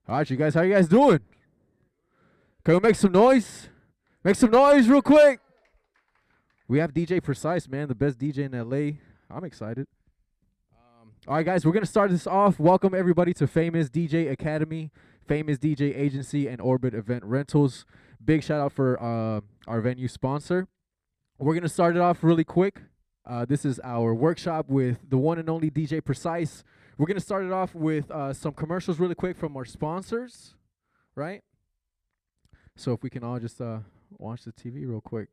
All right, you guys, how you guys doing? Can we make some noise? Make some noise real quick. We have DJ Precise, man, the best DJ in LA. I'm excited. All right, guys, we're going to start this off. Welcome, everybody, to Famous DJ Academy, Famous DJ Agency, and Orbit Event Rentals. Big shout out for our venue sponsor. We're going to start it off really quick. This is our workshop with the one and only DJ Precise. We're going to start it off with some commercials really quick from our sponsors, right? So if we can all just watch the TV real quick.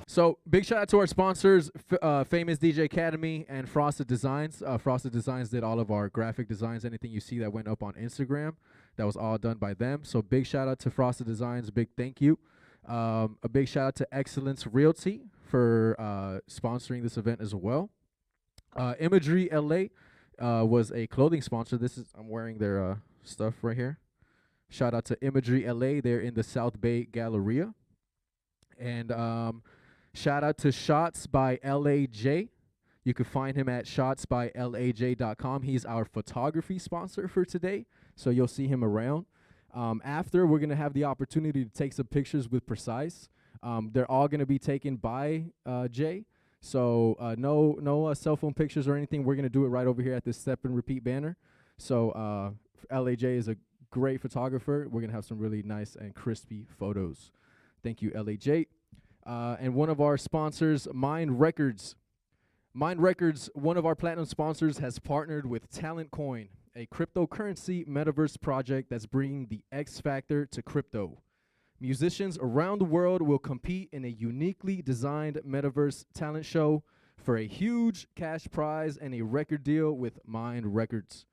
So big shout out to our sponsors, Famous DJ Academy and Frosted Designs. Frosted Designs did all of our graphic designs. Anything you see that went up on Instagram, that was all done by them. So big shout out to Frosted Designs. Big thank you. A big shout out to Excellence Realty for sponsoring this event as well. Imagery LA was a clothing sponsor. I'm wearing their stuff right here. Shout out to Imagery LA. They're in the South Bay Galleria. And shout out to Shots by LAJ. You can find him at shotsbylaj.com. He's our photography sponsor for today, so you'll see him around. After, we're going to have the opportunity to take some pictures with Precise. They're all going to be taken by Jay, so no cell phone pictures or anything. We're going to do it right over here at this Step and Repeat banner. So LAJ is a great photographer. We're going to have some really nice and crispy photos. Thank you, LAJ. And one of our sponsors, Mind Records. Mind Records, one of our platinum sponsors, has partnered with Talent Coin, a cryptocurrency metaverse project that's bringing the X factor to crypto. Musicians around the world will compete in a uniquely designed metaverse talent show for a huge cash prize and a record deal with Mind Records.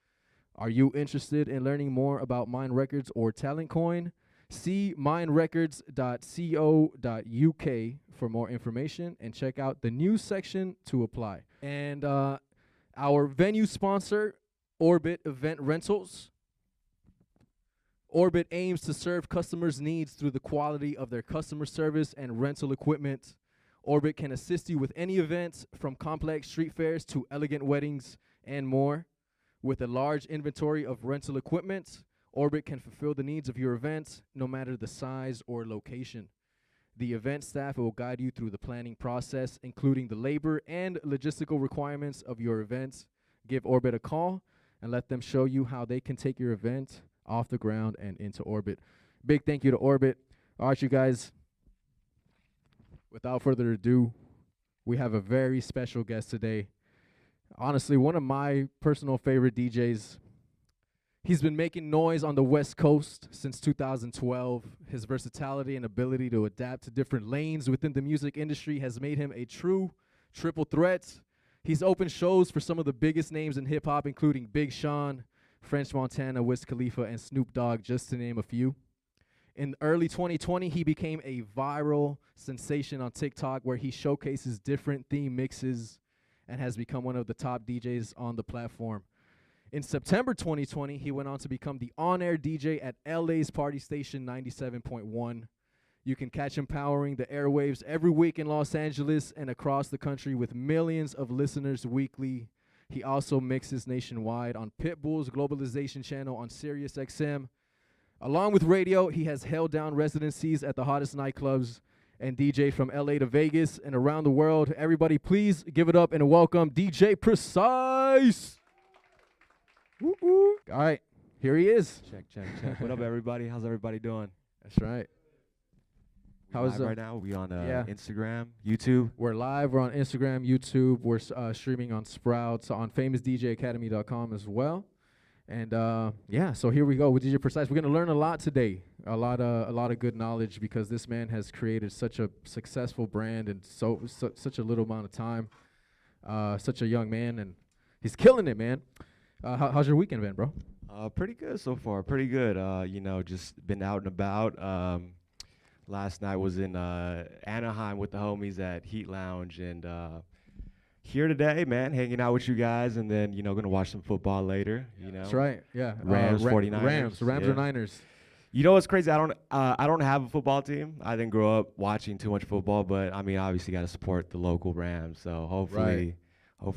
Are you interested in learning more about Mind Records or Talent Coin? See mindrecords.co.uk for more information and check out the news section to apply. And our venue sponsor, Orbit Event Rentals. Orbit aims to serve customers' needs through the quality of their customer service and rental equipment. Orbit can assist you with any event, from complex street fairs to elegant weddings and more. With a large inventory of rental equipment, Orbit can fulfill the needs of your event, no matter the size or location. The event staff will guide you through the planning process, including the labor and logistical requirements of your event. Give Orbit a call and let them show you how they can take your event off the ground and into orbit. Big thank you to Orbit. All right, you guys, without further ado, we have a very special guest today. Honestly, one of my personal favorite DJs. He's been making noise on the West Coast since 2012. His versatility and ability to adapt to different lanes within the music industry has made him a true triple threat. He's opened shows for some of the biggest names in hip-hop, including Big Sean, French Montana, Wiz Khalifa, and Snoop Dogg, just to name a few. In early 2020, he became a viral sensation on TikTok, where he showcases different theme mixes and has become one of the top DJs on the platform. In September 2020, he went on to become the on-air DJ at LA's party station 97.1. You can catch him powering the airwaves every week in Los Angeles and across the country with millions of listeners weekly. He also mixes nationwide on Pitbull's Globalization channel on Sirius XM. Along with radio, he has held down residencies at the hottest nightclubs and DJ from LA to Vegas and around the world. Everybody, please give it up and welcome DJ Precise. Woo-woo. All right, here he is. Check. What up, everybody? How's everybody doing? That's right. How's right now? We on Instagram, YouTube. We're live. We're on Instagram, YouTube. We're streaming on Sprouts, on famousdjacademy.com as well. And yeah, so here we go with DJ Precise. We're gonna learn a lot today, a lot of good knowledge, because this man has created such a successful brand in such a little amount of time. Such a young man, and he's killing it, man. How's your weekend been, bro? Pretty good so far. Pretty good. You know, just been out and about. Last night was in Anaheim with the homies at Heat Lounge, and here today, man, hanging out with you guys, and then, you know, gonna watch some football later. You know, that's right. Yeah, Rams, 49ers. Rams yeah. or Niners. You know what's crazy? I don't have a football team. I didn't grow up watching too much football, but I mean, obviously, got to support the local Rams. So hopefully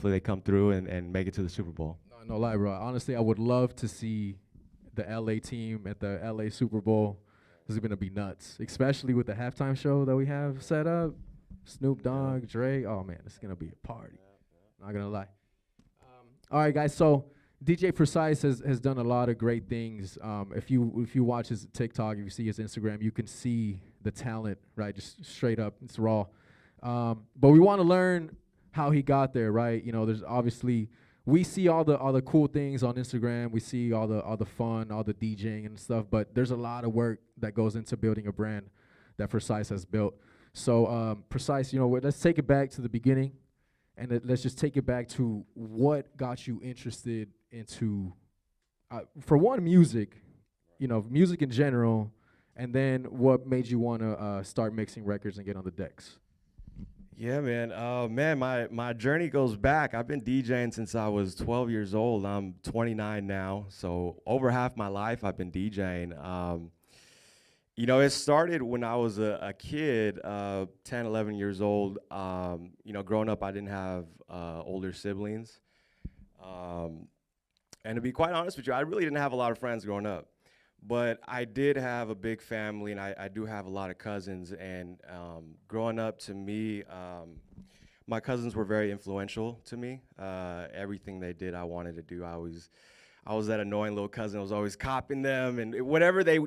they come through and make it to the Super Bowl. No lie, bro. Honestly, I would love to see the LA team at the LA Super Bowl. This is gonna be nuts, especially with the halftime show that we have set up. Snoop Dogg, Dre. Oh man, it's gonna be a party. Not gonna lie. All right, guys. So DJ Precise has done a lot of great things. If you watch his TikTok, if you see his Instagram, you can see the talent, right? Just straight up, it's raw. But we want to learn how he got there, right? You know, there's obviously, we see all the cool things on Instagram. We see all the fun, all the DJing and stuff. But there's a lot of work that goes into building a brand that Precise has built. So Precise, you know, let's take it back to the beginning, and let's just take it back to what got you interested into, for one, music, you know, music in general, and then what made you want to start mixing records and get on the decks. Yeah, man. My journey goes back. I've been DJing since I was 12 years old. I'm 29 now, so over half my life I've been DJing. You know, it started when I was a kid, 10, 11 years old. You know, growing up, I didn't have older siblings. And to be quite honest with you, I really didn't have a lot of friends growing up. But I did have a big family, and I do have a lot of cousins. And growing up, to me, my cousins were very influential to me. Everything they did, I wanted to do. I was that annoying little cousin. I was always copying them, and whatever they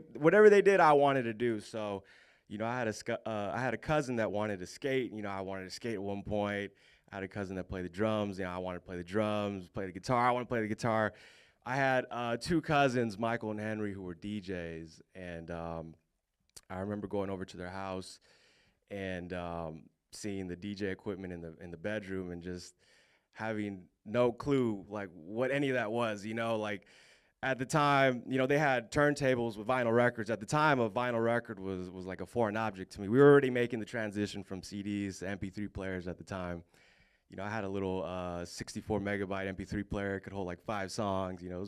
did, I wanted to do. So, you know, I had a cousin that wanted to skate. You know, I wanted to skate at one point. I had a cousin that played the drums. You know, I wanted to play the drums, play the guitar. I wanted to play the guitar. I had two cousins, Michael and Henry, who were DJs, and I remember going over to their house and seeing the DJ equipment in the bedroom and just having no clue like what any of that was. You know, like at the time, you know, they had turntables with vinyl records. At the time, a vinyl record was like a foreign object to me. We were already making the transition from CDs to MP3 players at the time. You know, I had a little 64 megabyte MP3 player. It could hold like 5 songs. You know,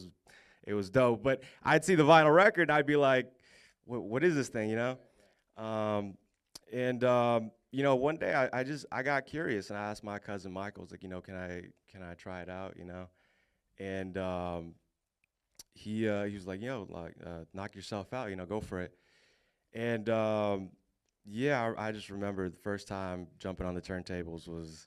it was dope. But I'd see the vinyl record, and I'd be like, what is this thing, you know? You know, one day I got curious, and I asked my cousin Michael, I was like, you know, can I try it out, you know? And he was like, yo, like, knock yourself out, you know, go for it. And yeah, I just remember the first time jumping on the turntables was.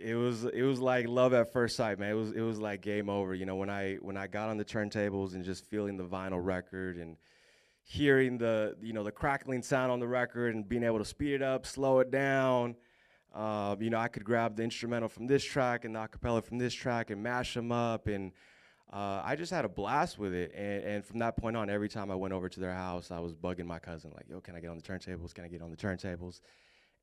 It was like love at first sight, man. It was like game over. You know, when I got on the turntables and just feeling the vinyl record and hearing the crackling sound on the record and being able to speed it up, slow it down. You know, I could grab the instrumental from this track and the acapella from this track and mash them up, and I just had a blast with it. And from that point on, every time I went over to their house, I was bugging my cousin like, yo, can I get on the turntables? Can I get on the turntables?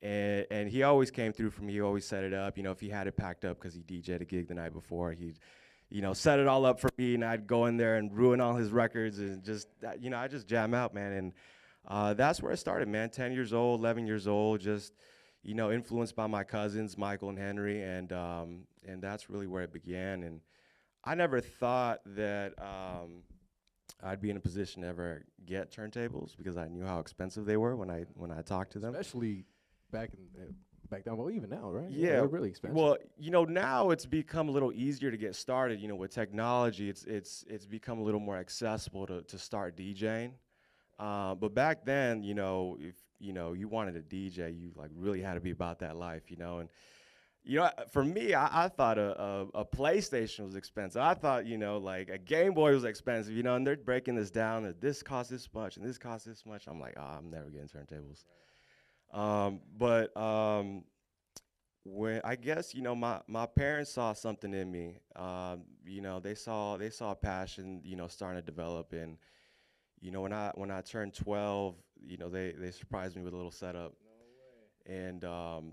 And he always came through for me. He always set it up. You know, if he had it packed up because he DJ'd a gig the night before, he'd, you know, set it all up for me, and I'd go in there and ruin all his records and just, you know, I just jam out, man. And that's where it started, man. 10 years old, 11 years old, just, you know, influenced by my cousins, Michael and Henry, and that's really where it began. And I never thought that I'd be in a position to ever get turntables because I knew how expensive they were when I talked to them. Especially back in back then. Well, even now, right? Yeah, they're really expensive. well, now it's become a little easier to get started. With technology, it's become a little more accessible to start DJing. But back then, if you wanted a DJ, you like really had to be about that life, and for me, I thought a PlayStation was expensive. I thought, like a Game Boy was expensive, and they're breaking this down that this costs this much and this costs this much. I'm like, oh, I'm never getting turntables. But when I guess my parents saw something in me. They saw a passion, starting to develop, and when I turned 12, they surprised me with a little setup. No way.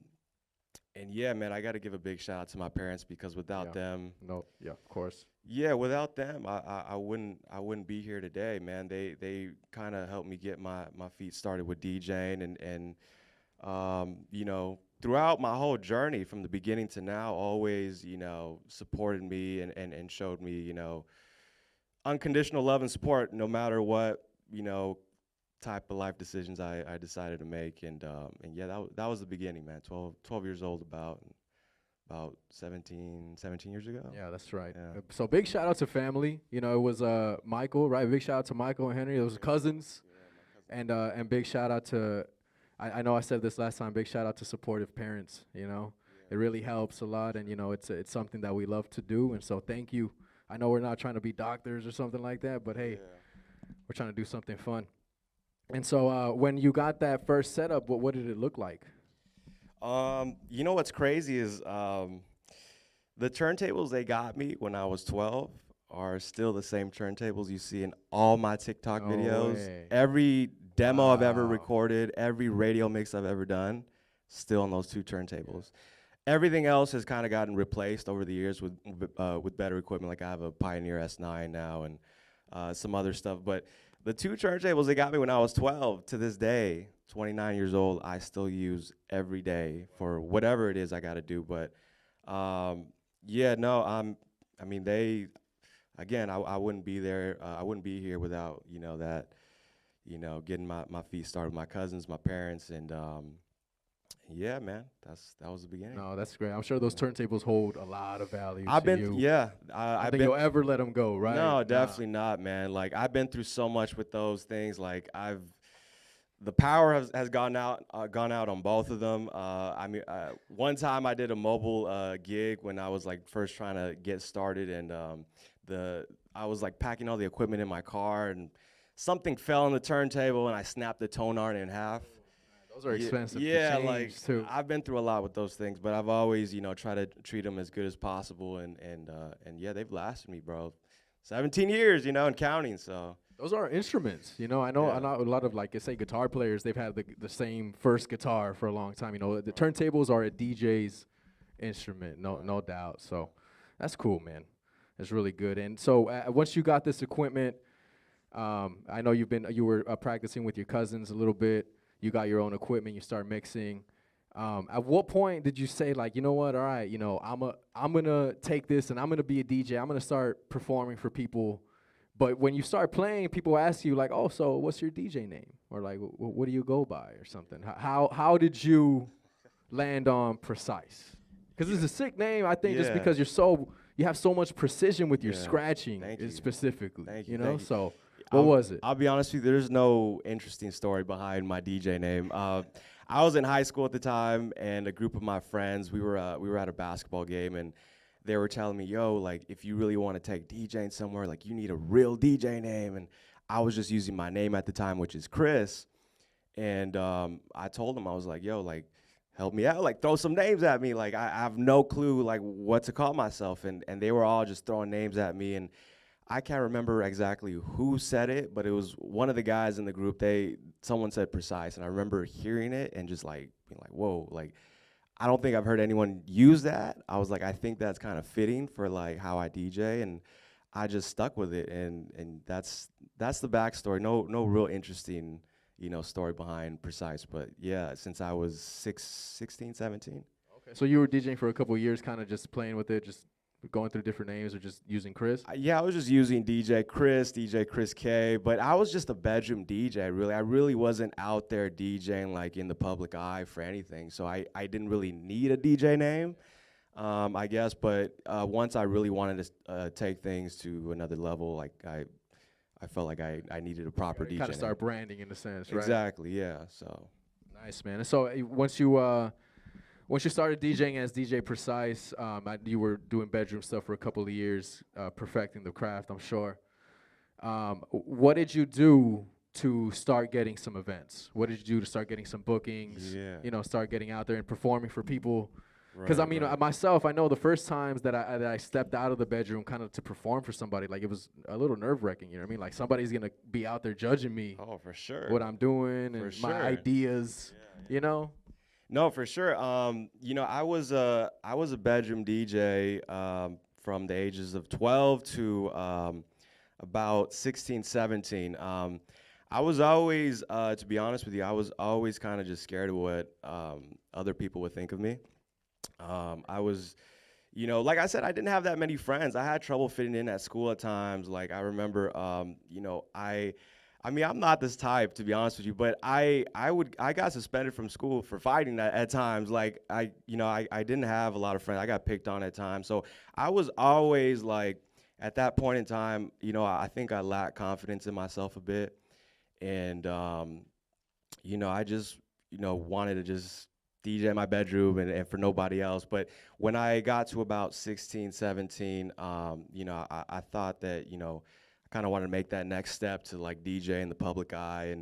And yeah, man, I got to give a big shout out to my parents because without them, no, yeah, of course. Yeah, without them, I wouldn't be here today, man. They kind of helped me get my feet started with DJing, and throughout my whole journey from the beginning to now, always supported me and showed me unconditional love and support no matter what type of life decisions I decided to make, and yeah, that was the beginning, man. 12 years old, about 17 years ago. Yeah, that's right. Yeah. So big shout out to family. It was Michael, right? Big shout out to Michael and Henry. Those cousins. Yeah, and big shout out to, I know I said this last time, big shout out to supportive parents. It really helps a lot, and it's something that we love to do, and so thank you. I know we're not trying to be doctors or something like that, but hey, we're trying to do something fun. And so when you got that first setup, what did it look like? What's crazy is the turntables they got me when I was 12 are still the same turntables you see in all my TikTok videos. Way. Every demo I've ever recorded, every radio mix I've ever done, still on those two turntables. Everything else has kind of gotten replaced over the years with better equipment. Like I have a Pioneer S9 now and some other stuff. But the two turntables they got me when I was 12, to this day, 29 years old, I still use every day for whatever it is I got to do. But yeah, no, I mean, again, I wouldn't be there. I wouldn't be here without that, getting my feet started with my cousins, my parents, and yeah, man, that was the beginning. No, that's great. I'm sure those turntables hold a lot of value. I think you'll ever let them go, right? No, definitely not, man. Like I've been through so much with those things. Like the power has gone out on both of them. One time I did a mobile gig when I was like first trying to get started, and I was like packing all the equipment in my car, and something fell on the turntable, and I snapped the tone arm in half. Those are expensive. Yeah, to like too. I've been through a lot with those things, but I've always tried to treat them as good as possible, and yeah, they've lasted me, bro. 17 years, and counting. So those are instruments, I know a lot of like say guitar players, they've had the same first guitar for a long time. The turntables are a DJ's instrument, no doubt. So that's cool, man. That's really good. And so once you got this equipment, I know you were practicing with your cousins a little bit. You got your own equipment. You start mixing. At what point did you say, like, you know what? All right, I'm gonna take this and I'm gonna be a DJ. I'm gonna start performing for people. But when you start playing, people ask you like, oh, so what's your DJ name? Or like, what do you go by or something? How did you land on Precise? Because it's a sick name, I think, just because you have so much precision with your scratching specifically. Thank you. So. What was it? I'll be honest with you, there's no interesting story behind my DJ name. I was in high school at the time, and a group of my friends, we were at a basketball game, and they were telling me, yo, like, if you really want to take DJing somewhere, like, you need a real DJ name. And I was just using my name at the time, which is Chris. And I told them, I was like, yo, like, help me out, like, throw some names at me. Like, I have no clue, like, what to call myself. And they were all just throwing names at me, and I can't remember exactly who said it, but it was one of the guys in the group. Someone said Precise, and I remember hearing it and just like being like, whoa, like I don't think I've heard anyone use that. I was like, I think that's kind of fitting for like how I DJ, and I just stuck with it, and that's the backstory. No real interesting, story behind Precise, but yeah, since I was 16, 17. Okay. So you were DJing for a couple of years, kind of just playing with it, just going through different names or just using Chris? Yeah, I was just using DJ Chris K, but I was just a bedroom DJ, really. I really wasn't out there DJing like in the public eye for anything. So I didn't really need a DJ name, I guess. But once I really wanted to take things to another level, like I felt like I needed a proper DJ Kind of start name. branding in a sense, right? Exactly, yeah. So Nice, man. And so once you started DJing as DJ Precise, you were doing bedroom stuff for a couple of years, perfecting the craft, I'm sure. What did you do to start getting some events? What did you do to start getting some bookings? Yeah. You know, start getting out there and performing for people. Because Right, I mean, right. myself, I know the first times that I stepped out of the bedroom, kind of to perform for somebody, like it was a little nerve wracking. You know what I mean? Like somebody's gonna be out there judging me, Oh, for sure. what I'm doing and For my sure. ideas. You know? No, for sure. You know, I was a bedroom DJ from the ages of 12 to about 16, 17. I was always, to be honest with you, I was always kind of just scared of what other people would think of me. I was, you know, like I said, I didn't have that many friends. I had trouble fitting in at school at times. Like I remember, you know, I mean, I'm not this type, to be honest with you, but I got suspended from school for fighting at times. Like you know, I didn't have a lot of friends. I got picked on at times. So I was always like, at that point in time, you know, I think I lacked confidence in myself a bit. And, you know, I just, you know, wanted to just DJ in my bedroom and for nobody else. But when I got to about 16, 17, you know, I thought that, you know, kind of wanted to make that next step to like DJ in the public eye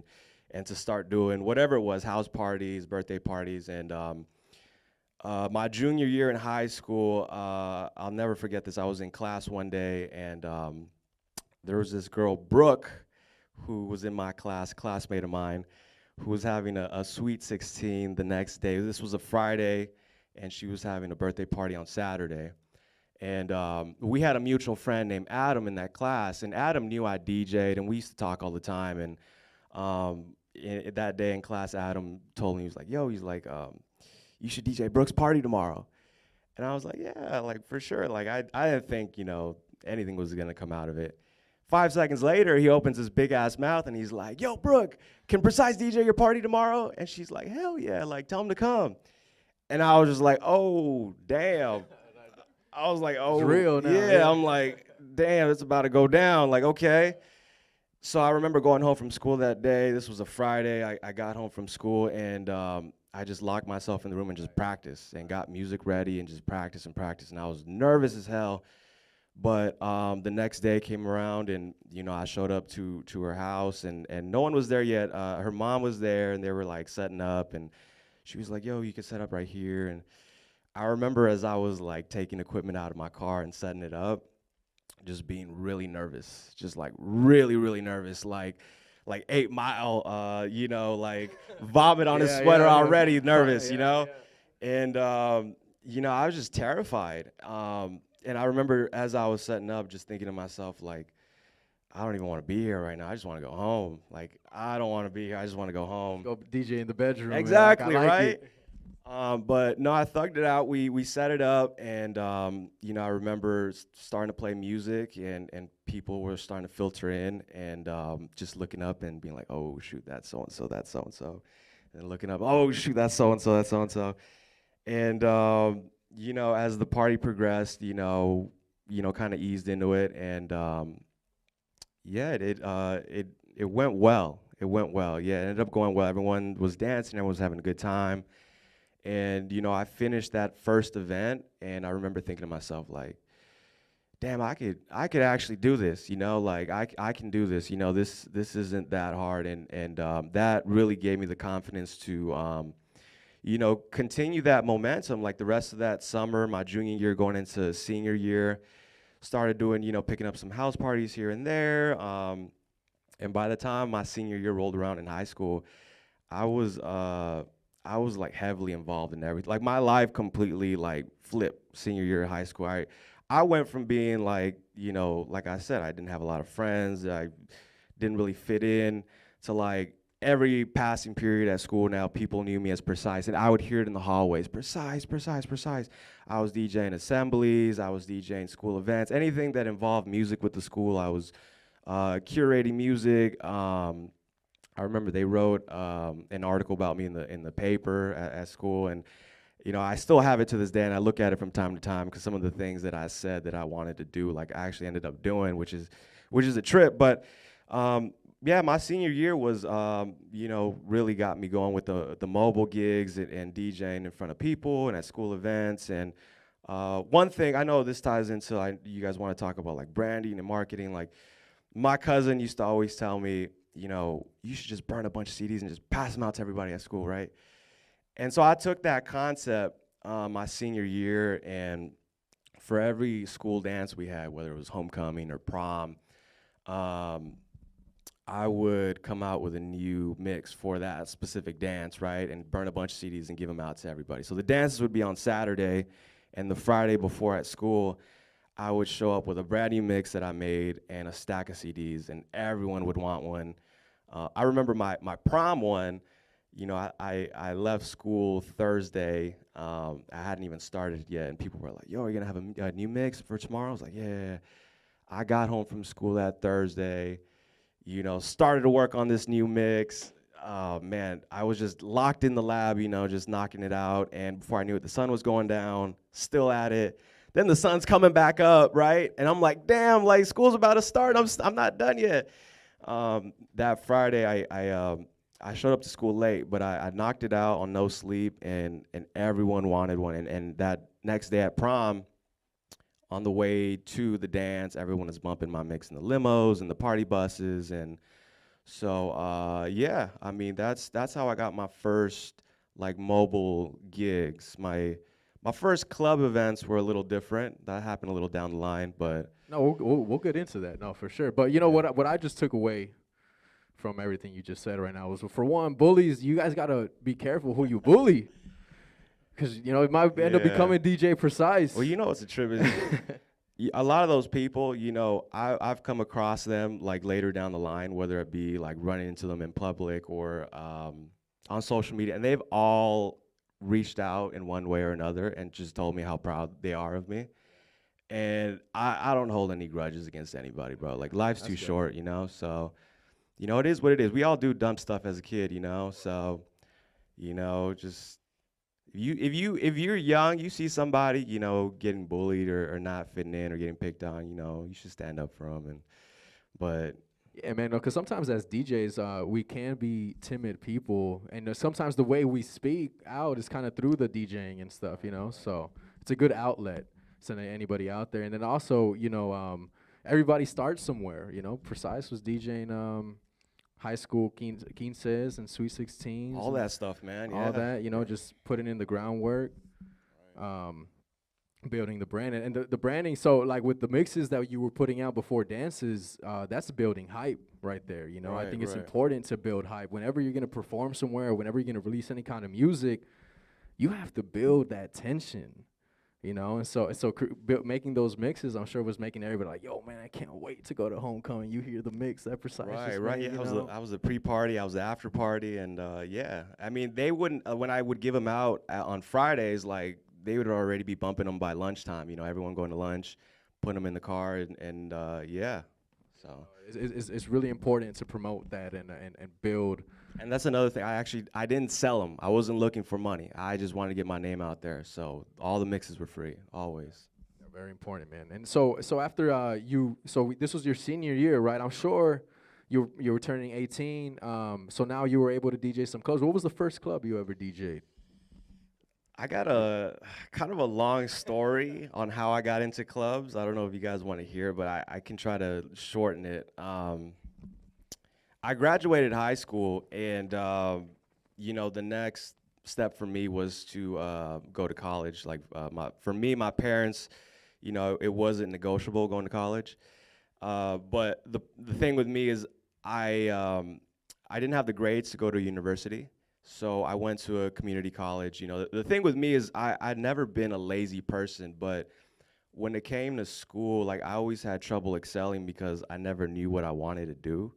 and to start doing whatever it was, house parties, birthday parties. And my junior year in high school, I'll never forget this. I was in class one day and there was this girl, Brooke, who was in my class, classmate of mine, who was having a sweet 16 the next day. This was a Friday and she was having a birthday party on Saturday. And we had a mutual friend named Adam in that class, and Adam knew I DJ'd, and we used to talk all the time. And that day in class, Adam told me, he was like, yo, he's like, you should DJ Brooks' party tomorrow. And I was like, yeah, like, for sure. Like, I didn't think, you know, anything was gonna come out of it. 5 seconds later, he opens his big-ass mouth, and he's like, yo, Brooke, can Precise DJ your party tomorrow? And she's like, hell yeah, like, tell him to come. And I was just like, oh, damn. I was like, oh, It's real now. yeah. I'm like, damn, it's about to go down. Like, okay. So I remember going home from school that day. This was a Friday. I got home from school, and I just locked myself in the room and just practiced and got music ready and just practiced and practiced. And I was nervous as hell. But the next day came around, and, you know, I showed up to her house, and no one was there yet. Her mom was there, and they were, like, setting up. And she was like, yo, you can set up right here. And I remember as I was like taking equipment out of my car and setting it up, just being really nervous, just like really, really nervous, like 8 Mile, you know, like vomit on his sweater already, nervous, you know? And, you know, I was just terrified. And I remember as I was setting up, just thinking to myself, like, I don't even want to be here right now. I just want to go home. Like, I don't want to be here. I just want to go home. Go DJ in the bedroom. Exactly, man. Like, I like right? it. But no, I thugged it out. We set it up, and you know, I remember starting to play music, and people were starting to filter in, and just looking up and being like, oh shoot, that's so and so, that's so and so, and looking up, oh shoot, that's so and so, that's so and so, and you know, as the party progressed, you know, kind of eased into it, and yeah, it went well. It went well. Yeah, it ended up going well. Everyone was dancing. Everyone was having a good time. And, you know, I finished that first event, and I remember thinking to myself, like, damn, I could actually do this, you know, like, I can do this, you know, this isn't that hard, and that really gave me the confidence to, you know, continue that momentum, like the rest of that summer, my junior year going into senior year, started doing, you know, picking up some house parties here and there, and by the time my senior year rolled around in high school, I was like heavily involved in everything. Like my life completely like flipped senior year of high school. I went from being like, you know, like I said, I didn't have a lot of friends. I didn't really fit in to like, every passing period at school now, people knew me as Precise, and I would hear it in the hallways, Precise, Precise, Precise. I was DJing assemblies, I was DJing school events, anything that involved music with the school. I was curating music. I remember they wrote an article about me in the paper at school, and you know, I still have it to this day, and I look at it from time to time because some of the things that I said that I wanted to do, like I actually ended up doing, which is a trip. But yeah, my senior year was, you know, really got me going with the mobile gigs and DJing in front of people and at school events. And one thing I know this ties into, you guys want to talk about like branding and marketing. Like my cousin used to always tell me, you know, you should just burn a bunch of CDs and just pass them out to everybody at school, right? And so I took that concept my senior year, and for every school dance we had, whether it was homecoming or prom, I would come out with a new mix for that specific dance, right? And burn a bunch of CDs and give them out to everybody. So the dances would be on Saturday, and the Friday before at school, I would show up with a brand new mix that I made and a stack of CDs, and everyone would want one. I remember my prom one, you know, I left school Thursday. I hadn't even started yet, and people were like, yo, are you gonna have a new mix for tomorrow? I was like, yeah. I got home from school that Thursday, you know, started to work on this new mix. Man, I was just locked in the lab, you know, just knocking it out. And before I knew it, the sun was going down, still at it. Then the sun's coming back up, right? And I'm like, damn, like school's about to start. I'm not done yet. That Friday, I showed up to school late, but I knocked it out on no sleep, and everyone wanted one. And that next day at prom, on the way to the dance, everyone is bumping my mix in the limos and the party buses. And so, yeah, I mean, that's how I got my first, like, mobile gigs. My first club events were a little different. That happened a little down the line, but... No, we'll get into that, no, for sure. But, you know, what I just took away from everything you just said right now was, for one, bullies, you guys got to be careful who you bully. Because, you know, it might end up becoming DJ Precise. Well, you know what's a trip is a lot of those people, you know, I've come across them, like, later down the line, whether it be, like, running into them in public or on social media, and they've all reached out in one way or another and just told me how proud they are of me. And I don't hold any grudges against anybody, bro. Like, life's too short, you know? So, you know, it is what it is. We all do dumb stuff as a kid, you know? So, you know, just... If you're young, you see somebody, you know, getting bullied or not fitting in or getting picked on, you know, you should stand up for them. But yeah, man, because sometimes as DJs, we can be timid people, and sometimes the way we speak out is kind of through the DJing and stuff, you know. So it's a good outlet to anybody out there. And then also, you know, everybody starts somewhere. You know, Precise was DJing. High school quinces and Sweet 16s. All that stuff, man. All that, you know, just putting in the groundwork, building the brand. And the branding, so like with the mixes that you were putting out before dances, that's building hype right there, you know. I think it's important to build hype. Whenever you're going to perform somewhere, or whenever you're going to release any kind of music, you have to build that tension. You know, and so making those mixes, I'm sure was making everybody like, yo, man, I can't wait to go to homecoming. You hear the mix, that Precise. Right. Yeah, I was the pre-party, I was the after-party, and yeah. I mean, they wouldn't, when I would give them out on Fridays, like, they would already be bumping them by lunchtime, you know, everyone going to lunch, putting them in the car, and yeah. So it's really important to promote that and build. And that's another thing. I didn't sell them. I wasn't looking for money. I just wanted to get my name out there. So all the mixes were free, always. Yeah, very important, man. And so after this was your senior year, right? I'm sure you were turning 18. So now you were able to DJ some clubs. What was the first club you ever DJ'd? I got a kind of a long story on how I got into clubs. I don't know if you guys want to hear, but I can try to shorten it. I graduated high school, and you know, the next step for me was to go to college. Like, for me, my parents, you know, it wasn't negotiable going to college. But the thing with me is I didn't have the grades to go to university, so I went to a community college. You know, the thing with me is I'd never been a lazy person, but when it came to school, like, I always had trouble excelling because I never knew what I wanted to do.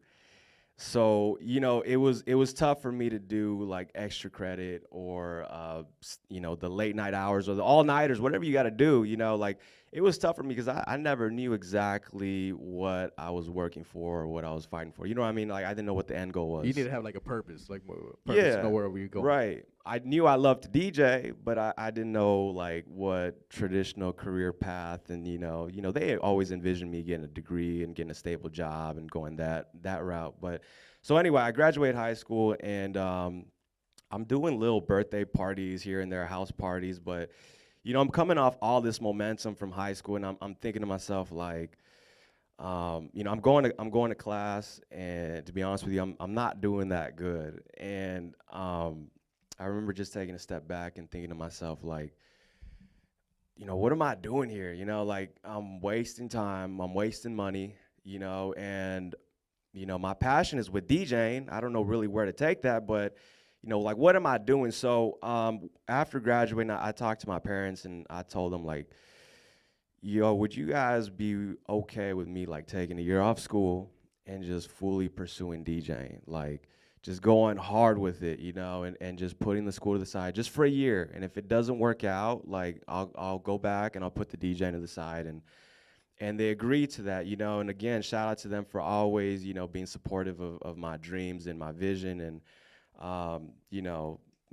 So, you know, it was tough for me to do like extra credit or you know, the late night hours or the all nighters, whatever you got to do. You know, like it was tough for me because I never knew exactly what I was working for or what I was fighting for. You know what I mean? Like I didn't know what the end goal You need was. to have like a purpose, like purpose to know Yeah, where you're going. right. I knew I loved to DJ, but I didn't know like what traditional career path, and they always envisioned me getting a degree and getting a stable job and going that route. But so anyway, I graduated high school, and I'm doing little birthday parties here and there, house parties, but I'm coming off all this momentum from high school, and I'm thinking to myself like, I'm going to class, and to be honest with you, I'm not doing that good. And I remember just taking a step back and thinking to myself like, what am I doing here? Like I'm wasting time, I'm wasting money, and my passion is with DJing. I don't know really where to take that, but like what am I doing? So after graduating, I talked to my parents and I told them like, yo, would you guys be okay with me like taking a year off school and just fully pursuing DJing? Like just going hard with it, and just putting the school to the side just for a year. And if it doesn't work out, like I'll go back and I'll put the DJing to the side. And they agreed to that, and again, shout out to them for always, being supportive of my dreams and my vision. And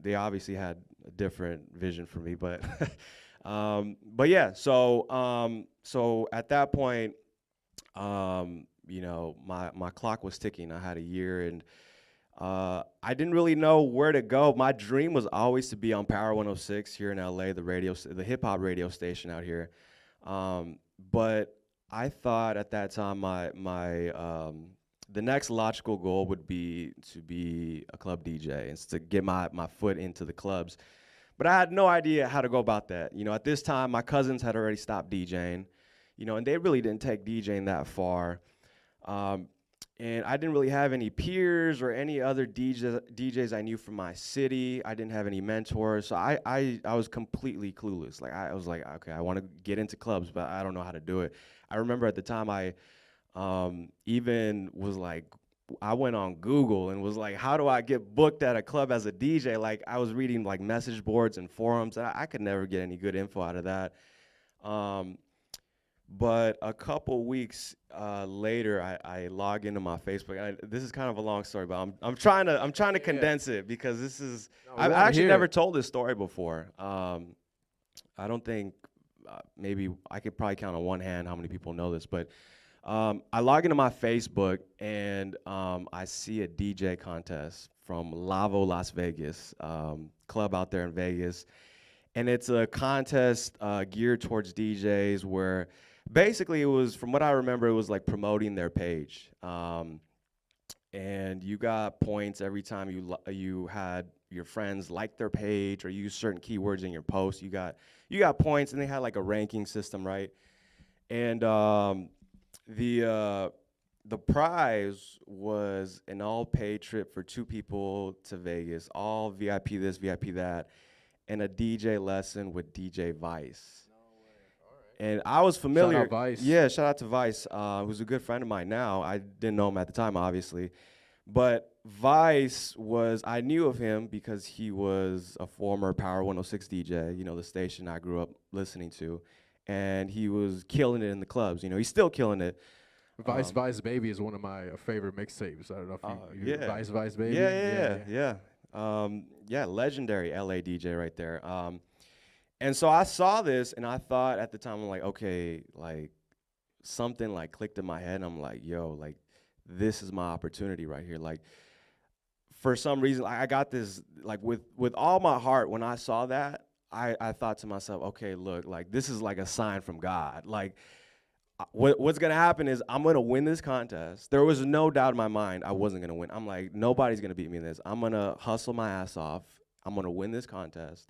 they obviously had a different vision for me, but but yeah, so at that point, my clock was ticking. I had a year, and I didn't really know where to go. My dream was always to be on Power 106 here in LA, the hip hop radio station out here. But I thought at that time my the next logical goal would be to be a club DJ and to get my foot into the clubs. But I had no idea how to go about that. At this time, my cousins had already stopped DJing, and they really didn't take DJing that far. And I didn't really have any peers or any other DJs I knew from my city. I didn't have any mentors, so I was completely clueless. Like I was like, okay, I want to get into clubs, but I don't know how to do it. I remember at the time I even was like, I went on Google and was like, how do I get booked at a club as a DJ? Like I was reading like message boards and forums, and I could never get any good info out of that. But a couple weeks later, I log into my Facebook. This is kind of a long story, but I'm trying to condense it because this is I've actually never told this story before. I don't think maybe I could probably count on one hand how many people know this, but I log into my Facebook and I see a DJ contest from Lavo Las Vegas, club out there in Vegas, and it's a contest geared towards DJs where basically it was, from what I remember, it was like promoting their page, and you got points every time you had your friends like their page or use certain keywords in your post. You got points, and they had like a ranking system, right? And the prize was an all-paid trip for 2 people to Vegas, all VIP this, VIP that, and a DJ lesson with DJ Vice. And I was familiar. Shout out Vice. Yeah, shout out to Vice, who's a good friend of mine now. I didn't know him at the time, obviously. But Vice I knew of him because he was a former Power 106 DJ, the station I grew up listening to. And he was killing it in the clubs. He's still killing it. Vice Baby is one of my favorite mixtapes. I don't know if you yeah. Vice Baby. Yeah, legendary LA DJ right there. And so I saw this, and I thought at the time, I'm like, okay, like something like clicked in my head, and I'm like, yo, like this is my opportunity right here. Like for some reason, I got this, like with all my heart. When I saw that, I thought to myself, okay, look, like this is like a sign from God. Like what's gonna happen is I'm gonna win this contest. There was no doubt in my mind I wasn't gonna win. I'm like, nobody's gonna beat me in this. I'm gonna hustle my ass off. I'm gonna win this contest.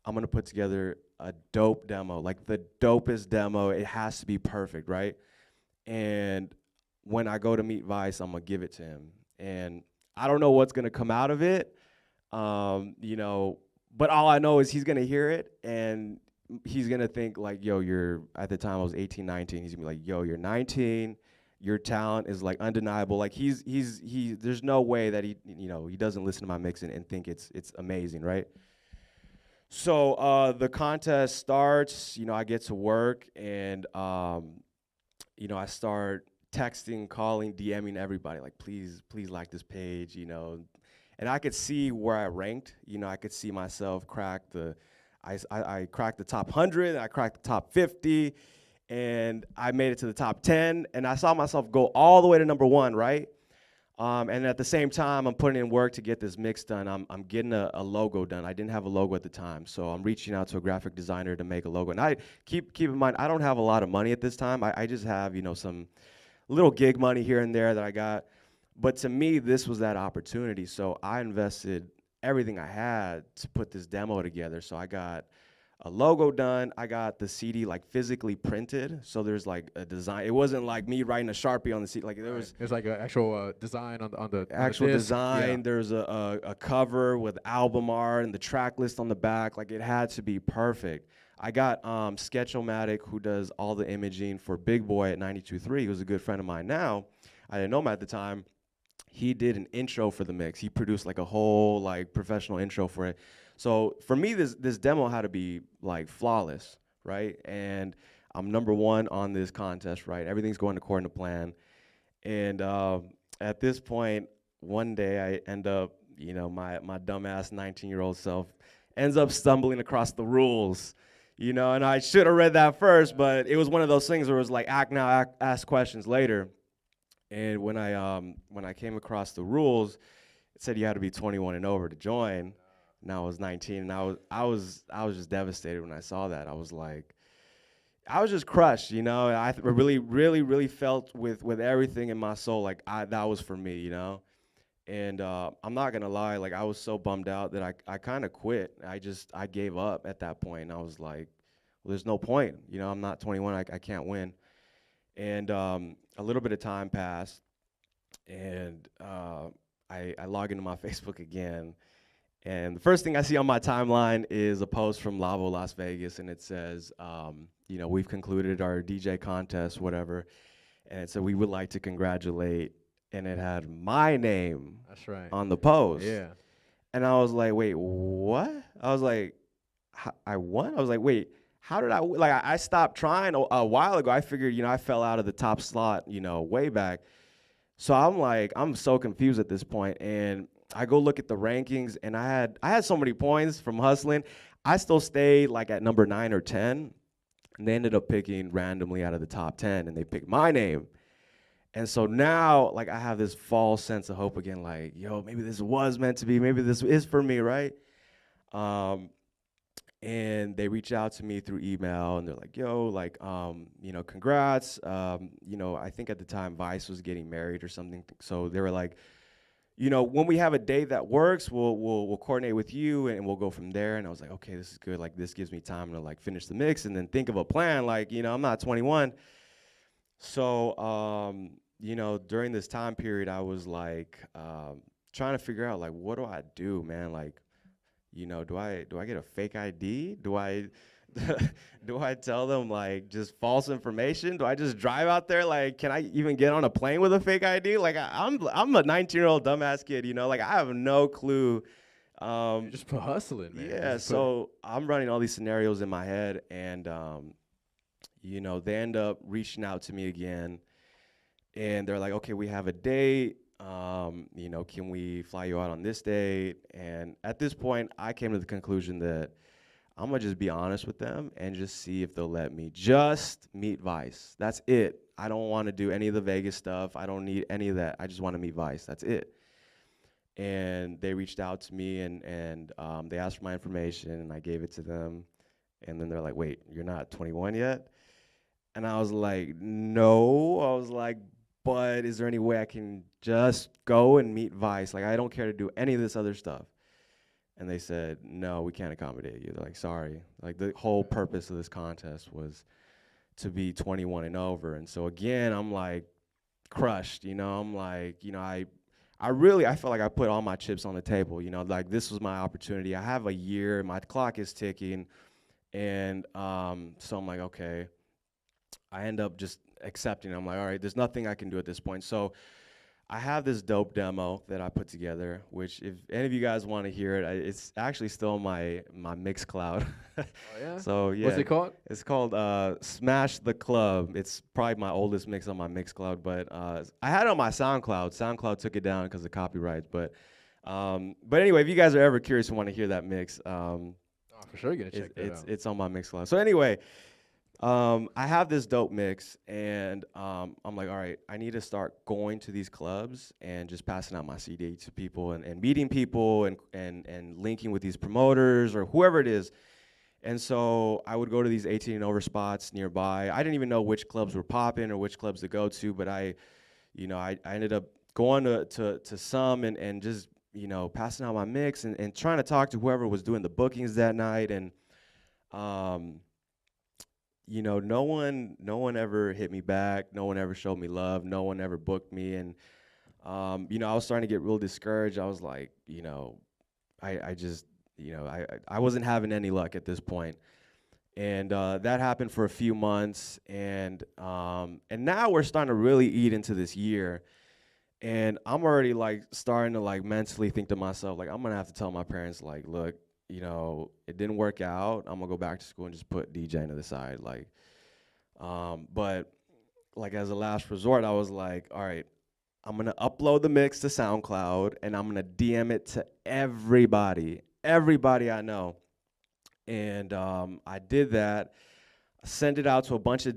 I'm gonna put together a dope demo, like the dopest demo. It has to be perfect, right? And when I go to meet Vice, I'm gonna give it to him. And I don't know what's gonna come out of it, but all I know is he's gonna hear it, and he's gonna think like, yo, at the time I was 18, 19. He's gonna be like, yo, you're 19, Your talent is like undeniable. Like there's no way that he doesn't listen to my mix and think it's amazing, right? So the contest starts. I get to work, and I start texting, calling, DMing everybody, like, please like this page, and I could see where I ranked. I could see myself crack I cracked the top 100, I cracked the top 50, and I made it to the top 10, and I saw myself go all the way to number 1, right? And at the same time, I'm putting in work to get this mix done. I'm getting a logo done. I didn't have a logo at the time, so I'm reaching out to a graphic designer to make a logo. And I keep in mind, I don't have a lot of money at this time. I just have, some little gig money here and there that I got. But to me, this was that opportunity. So I invested everything I had to put this demo together. So I got a logo done. I got the CD like physically printed. So there's like a design. It wasn't like me writing a Sharpie on the CD. Like there was. There's like an actual design on the actual disc. design. Yeah. There's a cover with album art and the track list on the back. Like it had to be perfect. I got Sketch-O-Matic, who does all the imaging for Big Boy at 92.3, who's a good friend of mine now. I didn't know him at the time. He did an intro for the mix. He produced like a whole like professional intro for it. So for me, this demo had to be like flawless, right? And I'm number 1 on this contest, right? Everything's going according to plan. And at this point, one day I end up, my dumbass 19-year-old self ends up stumbling across the rules, and I should have read that first, but it was one of those things where it was like act now, ask questions later. And when I came across the rules, it said you had to be 21 and over to join. And I was 19, and I was just devastated when I saw that. I was like, I was just crushed, I really, really, really felt with everything in my soul, like that was for me, And I'm not gonna lie, like I was so bummed out that I kind of quit. I gave up at that point, and I was like, well, there's no point, I'm not 21, I can't win. And a little bit of time passed, and I log into my Facebook again, and the first thing I see on my timeline is a post from Lavo Las Vegas, and it says, we've concluded our DJ contest, whatever, and so we would like to congratulate, and it had my name That's right. on the post. Yeah. And I was like, wait, what? I was like, I won? I was like, wait, how did I stopped trying a while ago. I figured, I fell out of the top slot, way back. So I'm like, I'm so confused at this point, and I go look at the rankings, and I had so many points from hustling. I still stayed like at number 9 or 10, and they ended up picking randomly out of the top 10, and they picked my name. And so now, like, I have this false sense of hope again, like, yo, maybe this was meant to be, maybe this is for me, right? And they reach out to me through email, and they're like, yo, like, congrats. I think at the time Vice was getting married or something. So they were like, when we have a date that works, we'll coordinate with you, and we'll go from there. And I was like, okay, this is good. Like, this gives me time to like finish the mix and then think of a plan. Like, I'm not 21. So, during this time period, I was like trying to figure out like, what do I do, man? Like, do I get a fake ID? Do I do I tell them like just false information? Do I just drive out there? Like, can I even get on a plane with a fake ID? Like, I'm a 19-year-old dumbass kid, like I have no clue. You're just hustling, man. Yeah, so I'm running all these scenarios in my head, and they end up reaching out to me again, and they're like, okay, we have a date. Can we fly you out on this date? And at this point, I came to the conclusion that I'm gonna just be honest with them and just see if they'll let me just meet Vice. That's it. I don't want to do any of the Vegas stuff. I don't need any of that. I just want to meet Vice. That's it. And they reached out to me, and they asked for my information, and I gave it to them. And then they're like, wait, you're not 21 yet? And I was like, no. I was like, but is there any way I can just go and meet Vice? Like, I don't care to do any of this other stuff. And they said, no, we can't accommodate you. They're like, sorry. Like, the whole purpose of this contest was to be 21 and over. And so, again, I'm, like, crushed, I'm like, I felt like I put all my chips on the table, like, this was my opportunity. I have a year. My clock is ticking. And so I'm like, okay. I end up just accepting it. I'm like, all right, there's nothing I can do at this point. So I have this dope demo that I put together, which if any of you guys want to hear it, it's actually still on my Mixcloud. Oh yeah. So yeah. What's it called? It's called Smash the Club. It's probably my oldest mix on my Mixcloud, but I had it on my SoundCloud. SoundCloud took it down because of copyrights, but anyway, if you guys are ever curious and want to hear that mix, Oh, for sure, you're gonna check that out. it's on my Mixcloud. So anyway, I have this dope mix, and I'm like, all right, I need to start going to these clubs and just passing out my CD to people and meeting people and linking with these promoters or whoever it is. And so I would go to these 18 and over spots nearby. I didn't even know which clubs were popping or which clubs to go to, but I ended up going to some and just, passing out my mix and trying to talk to whoever was doing the bookings that night. And, no one ever hit me back. No one ever showed me love. No one ever booked me. And, I was starting to get real discouraged. I was like, I just, I wasn't having any luck at this point. And that happened for a few months. And now we're starting to really eat into this year. And I'm already like starting to like mentally think to myself, like, I'm gonna have to tell my parents, like, look, it didn't work out. I'm gonna go back to school and just put DJing to the side. Like, but like as a last resort, I was like, all right, I'm gonna upload the mix to SoundCloud and I'm gonna DM it to everybody I know. And I did that. I sent it out to a bunch of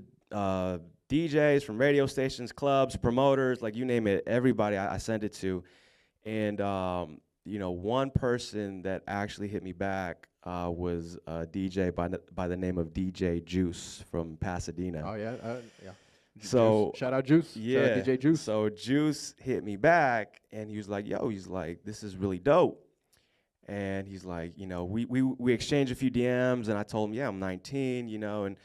DJs from radio stations, clubs, promoters, like you name it, everybody I sent it to. And one person that actually hit me back was a DJ by the name of DJ Juice from Pasadena. Oh yeah, yeah. So Juice. Shout out Juice. Yeah, shout out DJ Juice. So Juice hit me back, and he was like, this is really dope. And he's like, we exchanged a few DMs, and I told him, yeah, I'm 19, and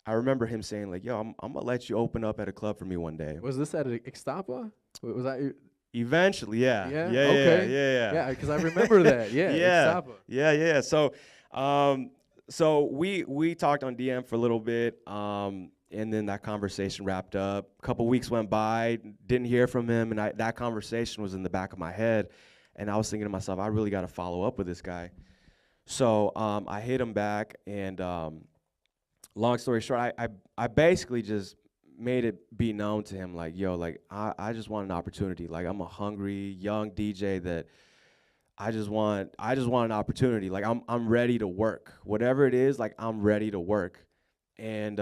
I remember him saying like, yo, I'm gonna let you open up at a club for me one day. Was this at Ixtapa? Was that? Eventually, yeah. Yeah. Yeah. Okay. Yeah. Yeah, because I remember that. Yeah. Yeah. Ixtapa. Yeah. So we talked on DM for a little bit, and then that conversation wrapped up. A couple weeks went by, didn't hear from him, and that conversation was in the back of my head, and I was thinking to myself, I really got to follow up with this guy. So I hit him back, and long story short, I basically just made it be known to him, like, yo, like, I just want an opportunity. Like, I'm a hungry young DJ that I just want an opportunity. Like, I'm ready to work. Whatever it is, like, I'm ready to work. And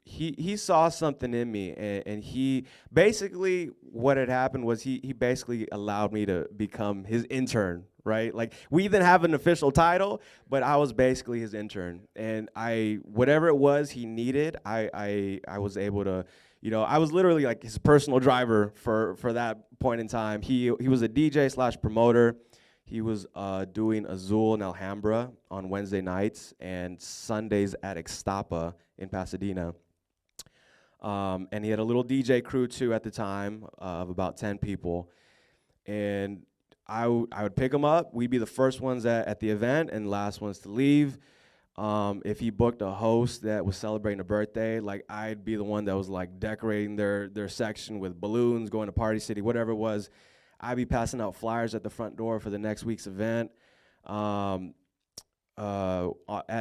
he saw something in me, and he basically, what had happened was he basically allowed me to become his intern, right? Like, we didn't have an official title, but I was basically his intern, and whatever it was he needed, I was able to, I was literally like his personal driver for that point in time. He was a DJ / promoter. He was doing Azul in Alhambra on Wednesday nights and Sundays at Ixtapa in Pasadena. And he had a little DJ crew too at the time of about 10 people. And I would pick him up. We'd be the first ones at the event and last ones to leave. If he booked a host that was celebrating a birthday, like, I'd be the one that was like decorating their section with balloons, going to Party City, whatever it was. I'd be passing out flyers at the front door for the next week's event. At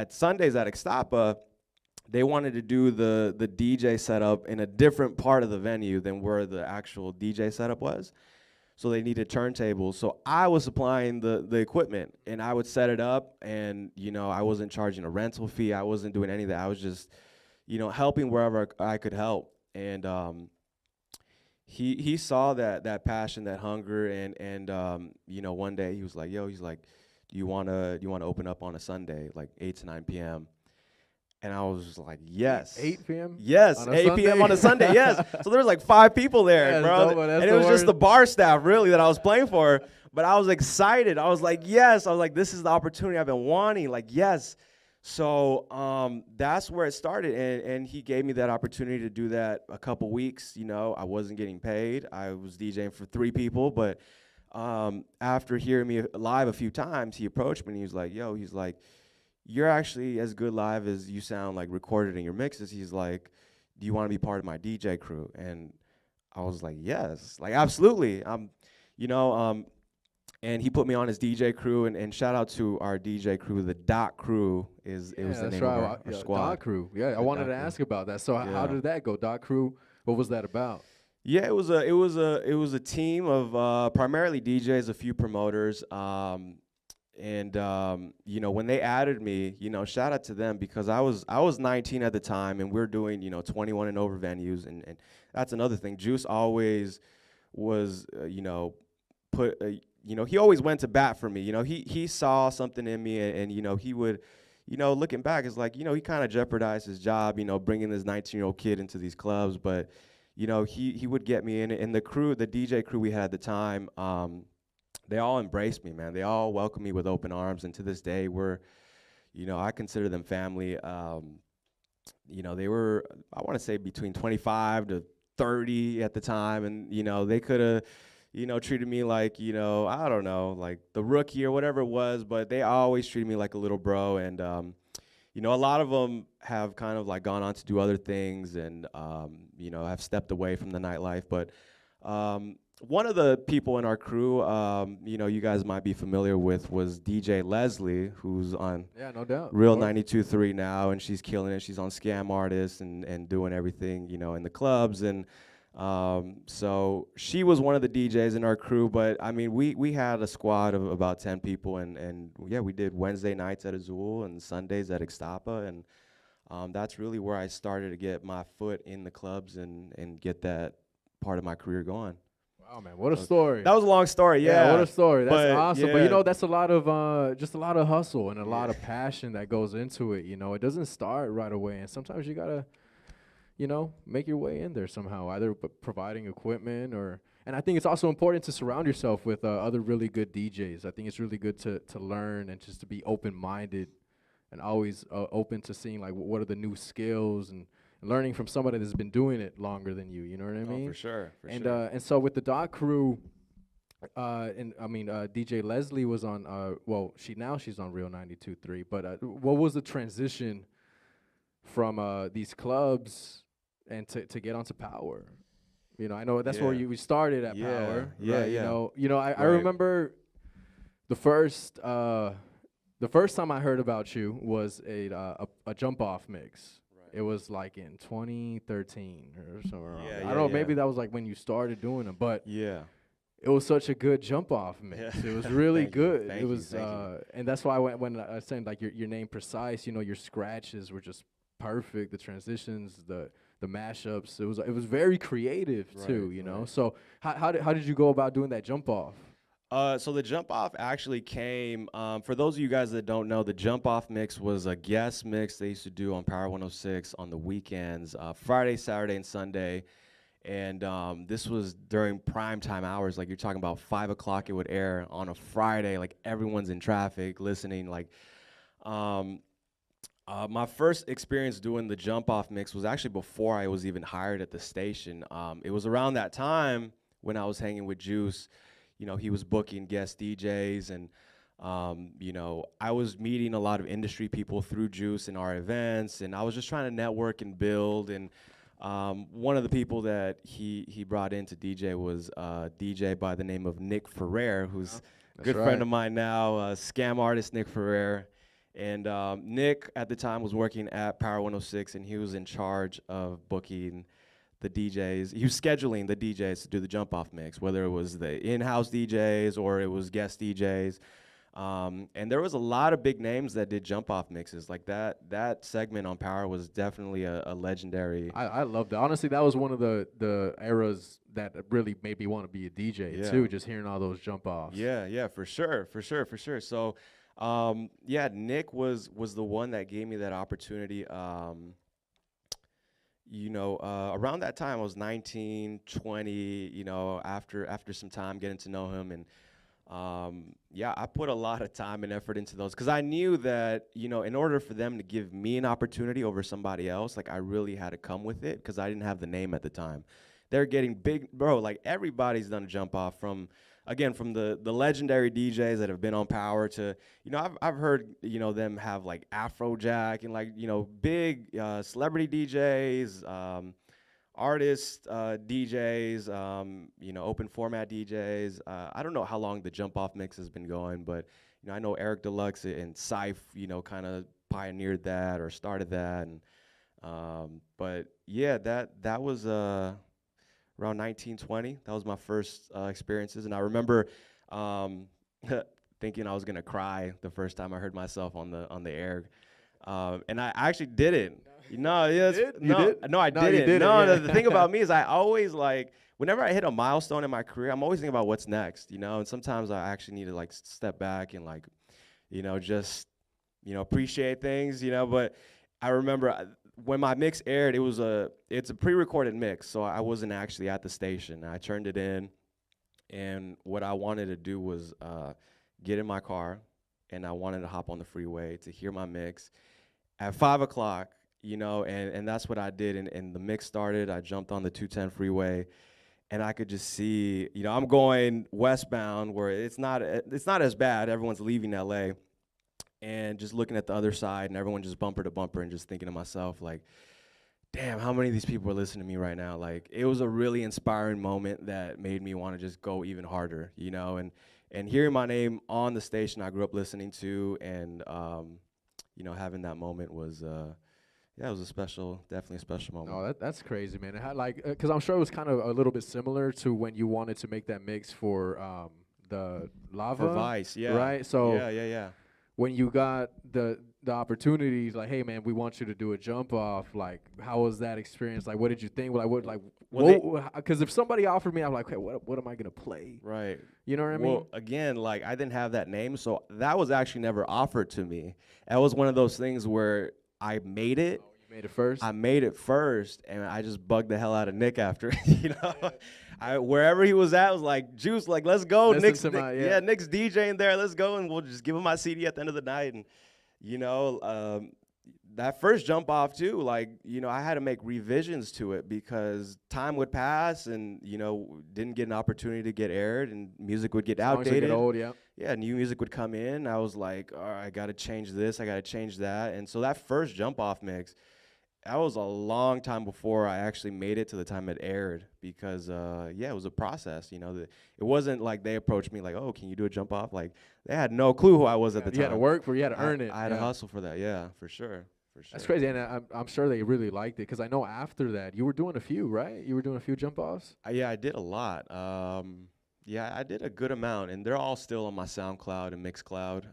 Sundays at Ixtapa, they wanted to do the DJ setup in a different part of the venue than where the actual DJ setup was. So they needed turntables. So I was supplying the equipment, and I would set it up, and, I wasn't charging a rental fee. I wasn't doing any of that. I was just, helping wherever I could help. And he saw that passion, that hunger, and one day he was like, yo, do you wanna open up on a Sunday, like 8 to 9 p.m.? And I was just like, yes. 8 p.m.? Yes, 8 p.m. on a Sunday, yes. So there was like 5 people there, bro. And it was just the bar staff, really, that I was playing for. But I was excited. I was like, yes. I was like, this is the opportunity I've been wanting. Like, yes. So that's where it started. And he gave me that opportunity to do that a couple weeks. I wasn't getting paid. I was DJing for 3 people. But after hearing me live a few times, he approached me and he was like, yo, you're actually as good live as you sound like recorded in your mixes. He's like, do you want to be part of my DJ crew? And I was like, yes, like absolutely. You know, and he put me on his DJ crew, and shout out to our DJ crew. The Dot Crew it was Yeah, the that's name of right. our Yeah, squad. Dot Crew. Yeah, I The wanted Dot to Crew. ask about that. So how Yeah. did that go? Dot Crew. What was that about? Yeah, it was a team of primarily DJs, a few promoters, and you know, when they added me, you know, shout out to them, because I was 19 at the time, and we're doing, you know, 21 and over venues, and that's another thing. Juice always was, you know, put you know, he always went to bat for me. You know, he saw something in me, and you know, he would, you know, looking back, it's like, you know, he kind of jeopardized his job, you know, bringing this 19-year-old kid into these clubs, but you know, he would get me in it. And the crew, the DJ crew we had at the time, they all embraced me, man. They all welcomed me with open arms, and to this day, you know, I consider them family. You know, they were, I want to say, between 25 to 30 at the time, and you know, they could have, you know, treated me like, you know, I don't know, like the rookie or whatever it was, but they always treated me like a little bro. And you know, a lot of them have kind of like gone on to do other things, and you know, have stepped away from the nightlife. But one of the people in our crew, you know, you guys might be familiar with, was DJ Leslie, who's on Yeah, no doubt. Real 92.3 now, and she's killing it. She's on Scam Artists and doing everything, you know, in the clubs. And so she was one of the DJs in our crew. But I mean, we had a squad of about 10 people, and yeah, we did Wednesday nights at Azul and Sundays at Ixtapa, and that's really where I started to get my foot in the clubs and get that part of my career going. Wow, man, what a story. That was a long story, yeah. What a story. That's But, awesome. But yeah. you know, that's a lot of just a lot of hustle and a lot of passion that goes into it. You know, it doesn't start right away, and sometimes you gotta, you know, make your way in there somehow, either providing equipment or. And I think it's also important to surround yourself with other really good DJs. I think it's really good to learn and just to be open-minded and always open to seeing like what are the new skills and learning from somebody that's been doing it longer than you. You know what I mean? For sure. And so with the Dot Crew, and I mean DJ Leslie was on. Well, she's on Real 92.3. But what was the transition from these clubs and to get onto Power? You know, I know that's where we started at Power. Yeah, right? yeah. You know, I remember the first time I heard about you was a jump off mix. It was like in 2013 or somewhere around there. I don't know, maybe that was like when you started doing them, but yeah, it was such a good jump off mix. It was really good. Thank it was, you. And that's why when I was saying like your name Precise, you know, your scratches were just perfect. The transitions, the mashups, it was very creative too. You know, so how did you go about doing that jump off? So the jump off actually came, for those of you guys that don't know, the jump off mix was a guest mix they used to do on Power 106 on the weekends, Friday, Saturday, and Sunday. And this was during prime time hours, like you're talking about 5 o'clock it would air on a Friday, like everyone's in traffic listening. Like my first experience doing the jump off mix was actually before I was even hired at the station. It was around that time when I was hanging with Juice. You know, he was booking guest DJs, and you know, I was meeting a lot of industry people through Juice in our events, and I was just trying to network and build. And one of the people that he brought in to DJ was a DJ by the name of Nick Ferrer, who's a good friend of mine now, Scam Artist Nick Ferrer. And Nick at the time was working at Power 106, and he was in charge of booking the DJs. He was scheduling the DJs to do the jump off mix, whether it was the in-house DJs or it was guest DJs. And there was a lot of big names that did jump off mixes. Like that segment on Power was definitely a legendary. I loved it. Honestly, that was one of the eras that really made me want to be a DJ too, just hearing all those jump offs. Yeah, for sure. So Nick was the one that gave me that opportunity. You know, around that time I was 19, 20, you know, after some time getting to know him. And I put a lot of time and effort into those, because I knew that, you know, in order for them to give me an opportunity over somebody else, like I really had to come with it, because I didn't have the name at the time. they're getting big, bro. Like everybody's done a jump off from, again, from the legendary DJs that have been on Power to, I've heard, them have like Afrojack and like, big celebrity DJs, artist DJs, open format DJs. I don't know how long the jump off mix has been going, but I know Eric Deluxe and Syph, kind of pioneered that or started that, and but yeah, that was around 1920. That was my first experiences, and I remember thinking I was gonna cry the first time I heard myself on the air, and I actually didn't. No, yes, no, I didn't. You didn't, no, yeah. the thing about me is I always like, whenever I hit a milestone in my career, I'm always thinking about what's next, and sometimes I actually need to like step back and like, just, appreciate things, but I remember when my mix aired, it's a pre-recorded mix, so I wasn't actually at the station. I turned it in, and what I wanted to do was get in my car, and I wanted to hop on the freeway to hear my mix at 5 o'clock. And that's what I did. And the mix started. I jumped on the 210 freeway, and I could just see, I'm going westbound where it's not as bad. Everyone's leaving LA, and just looking at the other side, and everyone just bumper to bumper, and just thinking to myself, like, damn, how many of these people are listening to me right now? Like, it was a really inspiring moment that made me want to just go even harder, and hearing my name on the station I grew up listening to, and having that moment was. Yeah, it was definitely a special moment. Oh, that's crazy, man. It had because I'm sure it was kind of a little bit similar to when you wanted to make that mix for the Lava. For Vice, yeah. Right? So yeah. when you got the opportunities, like, hey, man, we want you to do a jump off, like, how was that experience? Like, what did you think? Because if somebody offered me, I'm like, okay, what am I going to play? Right. You know what I mean? Well, again, like, I didn't have that name, so that was actually never offered to me. That was one of those things where I made it. Oh, you made it first? I made it first, and I just bugged the hell out of Nick after, wherever he was at, I was like, Juice, like, let's go. Nick's DJing there, let's go, and we'll just give him my CD at the end of the night. And, that first jump off, too, like, I had to make revisions to it because time would pass and, didn't get an opportunity to get aired, and music would get outdated. Get old, yeah. Yeah, new music would come in. I was like, all right, I got to change this, I got to change that. And so that first jump off mix, that was a long time before I actually made it to the time it aired because, it was a process. It wasn't like they approached me like, oh, can you do a jump off? Like, they had no clue who I was at the time. You had to work for it. You had to earn it. I had to hustle for that, yeah, for sure. That's crazy, and I'm sure they really liked it because I know after that you were doing a few, right? You were doing a few jump offs. Yeah, I did a lot. I did a good amount, and they're all still on my SoundCloud and Mixcloud.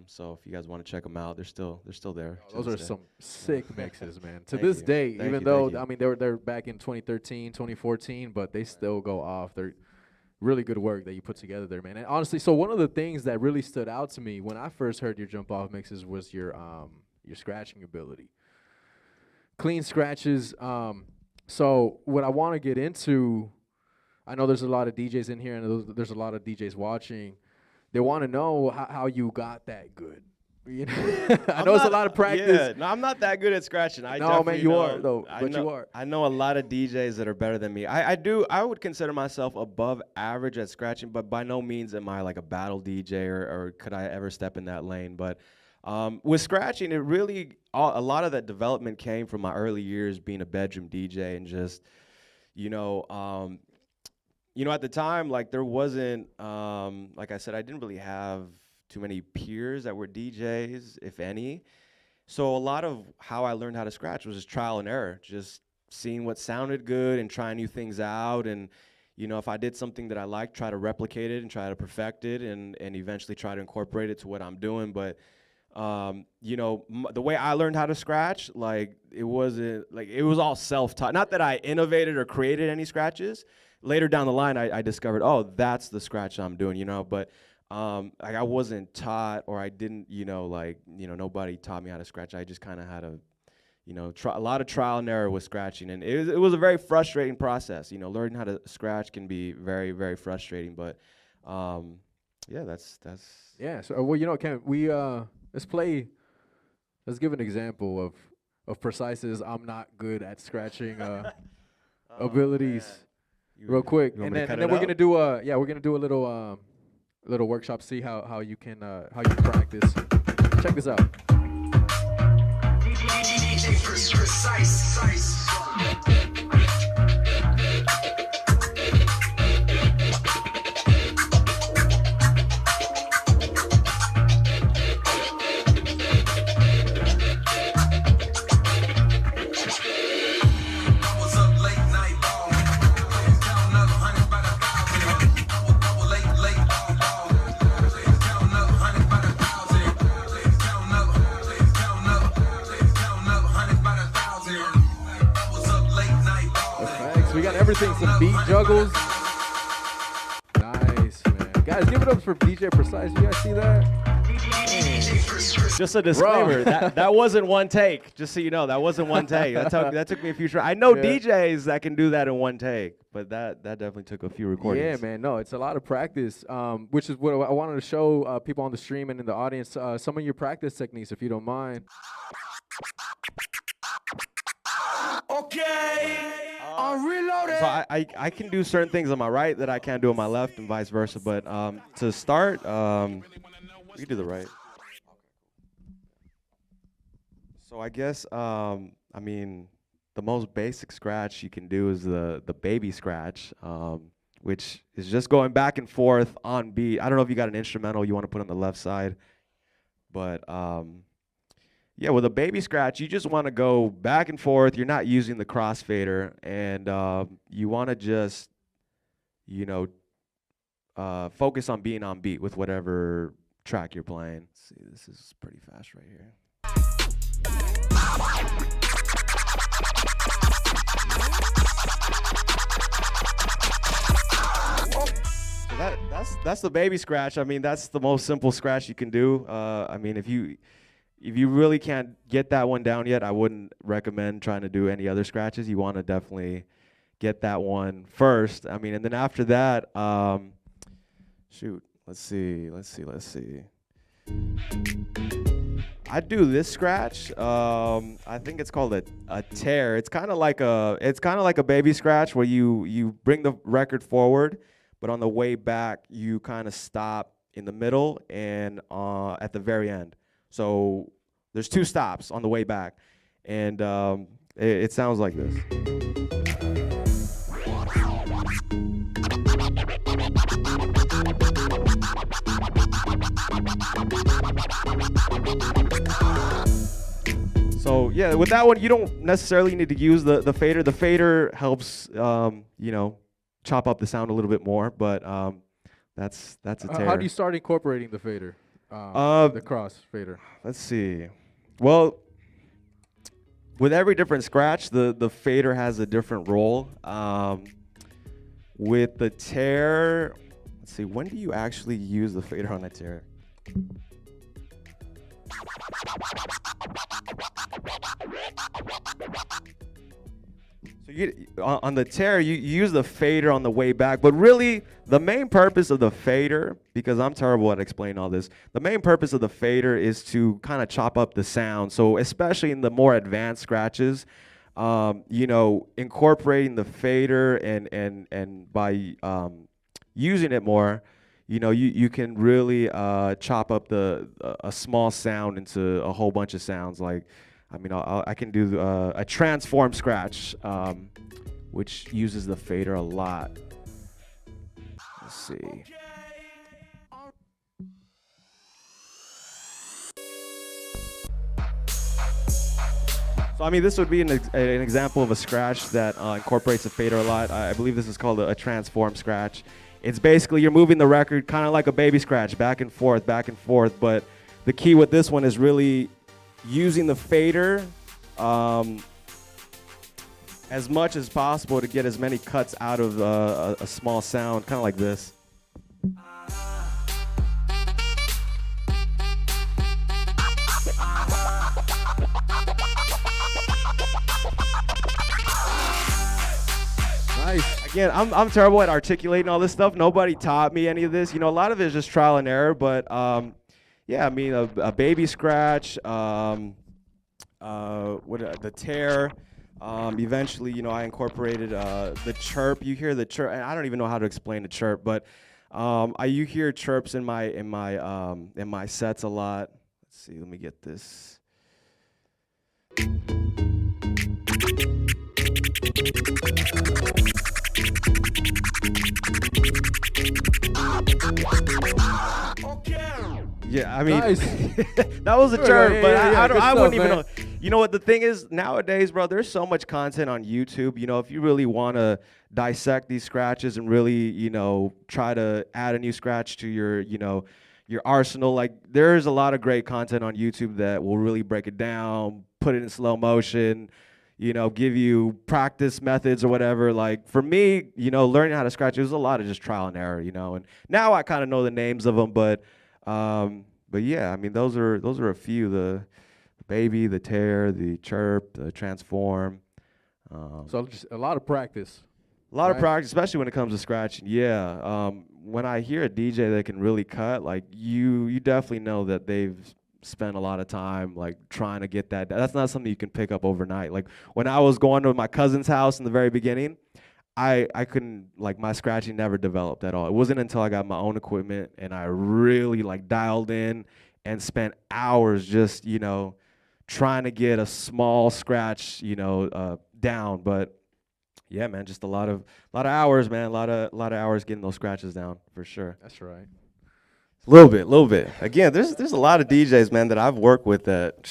So if you guys want to check them out, they're still there. Oh, those are some sick mixes, man. To this day, even though I mean they're back in 2013, 2014, but they still go off. They're really good work that you put together there, man. And honestly, so one of the things that really stood out to me when I first heard your jump off mixes was your scratching ability. Clean scratches. So what I want to get into, I know there's a lot of DJs in here, and there's a lot of DJs watching. They want to know how you got that good. I know it's a lot of practice. Yeah, no, I'm not that good at scratching. No, man, you are though. You are. I know a lot of DJs that are better than me. I would consider myself above average at scratching, but by no means am I like a battle DJ or could I ever step in that lane. But with scratching, it really a lot of that development came from my early years being a bedroom DJ and just, at the time, like there wasn't, like I said, I didn't really have too many peers that were DJs, if any. So a lot of how I learned how to scratch was just trial and error, just seeing what sounded good and trying new things out. And, if I did something that I liked, try to replicate it and try to perfect it and eventually try to incorporate it to what I'm doing. But the way I learned how to scratch, like it was all self-taught. Not that I innovated or created any scratches. Later down the line, I discovered, oh, that's the scratch I'm doing, but like I wasn't taught or I didn't, nobody taught me how to scratch. I just kind of had to, a lot of trial and error with scratching, and it was a very frustrating process. Learning how to scratch can be very, very frustrating, but that's. Yeah. So Ken, we let's give an example of Precise's I'm not good at scratching abilities. real quick, you want and me to then cut we're it gonna up? do we're gonna do a little workshop. See how you can how you practice. Check this out. We got everything, some beat juggles. Nice, man. Guys, give it up for DJ Precise. You guys see that? Just a disclaimer, that wasn't one take. Just so you know, that wasn't one take. That took me a few tries. I know DJs that can do that in one take, but that definitely took a few recordings. Yeah, man. No, it's a lot of practice, which is what I wanted to show people on the stream and in the audience. Some of your practice techniques, if you don't mind. Okay, I'm reloaded. So I can do certain things on my right that I can't do on my left and vice versa. But to start, we can do the right. So I guess, I mean, the most basic scratch you can do is the baby scratch, which is just going back and forth on beat. I don't know if you got an instrumental you want to put on the left side, but yeah, with a baby scratch, you just want to go back and forth. You're not using the crossfader, and you want to just, you know, focus on being on beat with whatever track you're playing. Let's see, this is pretty fast right here. So that's the baby scratch. I mean, that's the most simple scratch you can do. I mean, if you really can't get that one down yet, I wouldn't recommend trying to do any other scratches. You want to definitely get that one first. I mean, and then after that, shoot, let's see. I do this scratch. I think it's called a tear. It's kind of like a baby scratch where you bring the record forward, but on the way back you kind of stop in the middle and at the very end. So there's two stops on the way back, and it sounds like this. So yeah, with that one, you don't necessarily need to use the fader. The fader helps, you know, chop up the sound a little bit more, but that's a tear. How do you start incorporating the fader? The cross fader. Let's see. Well, with every different scratch, the fader has a different role. With the tear, let's see, when do you actually use the fader on a tear? So on the tear, you use the fader on the way back, but really the main purpose of the fader, because I'm terrible at explaining all this, the main purpose of the fader is to kind of chop up the sound. So especially in the more advanced scratches, you know, incorporating the fader and by using it more, you know, you can really chop up a small sound into a whole bunch of sounds. Like, I mean, I can do a transform scratch, which uses the fader a lot. Let's see. So I mean, this would be an example of a scratch that incorporates a fader a lot. I believe this is called a transform scratch. It's basically you're moving the record kind of like a baby scratch, back and forth, but the key with this one is really using the fader as much as possible to get as many cuts out of a small sound, kind of like this. Nice. Again, I'm terrible at articulating all this stuff. Nobody taught me any of this. You know, a lot of it is just trial and error, but yeah, I mean, a baby scratch, the tear, Eventually, I incorporated the chirp. You hear the chirp, and I don't even know how to explain the chirp, but you hear chirps in my sets a lot. Let's see, let me get this. Yeah, I mean, Nice. that was a chirp, but I wouldn't even know. Man. You know what the thing is nowadays, bro? There's so much content on YouTube. If you really want to dissect these scratches and really, try to add a new scratch to your arsenal, like there's a lot of great content on YouTube that will really break it down, put it in slow motion, give you practice methods or whatever. Like for me, learning how to scratch, it was a lot of just trial and error, and now I kind of know the names of them, but yeah, I mean, those are a few, the baby, the tear, the chirp, the transform. So just a lot of practice. A lot of practice, especially when it comes to scratching. Yeah. When I hear a DJ that can really cut, like you definitely know that they've spent a lot of time like trying to get that. That's not something you can pick up overnight. Like when I was going to my cousin's house in the very beginning, I couldn't, like, my scratching never developed at all. It wasn't until I got my own equipment and I really like dialed in and spent hours just, trying to get a small scratch, down. But yeah, man, just a lot of hours, man, a lot of hours getting those scratches down for sure. That's right. A little bit. Again, there's a lot of DJs, man, that I've worked with that.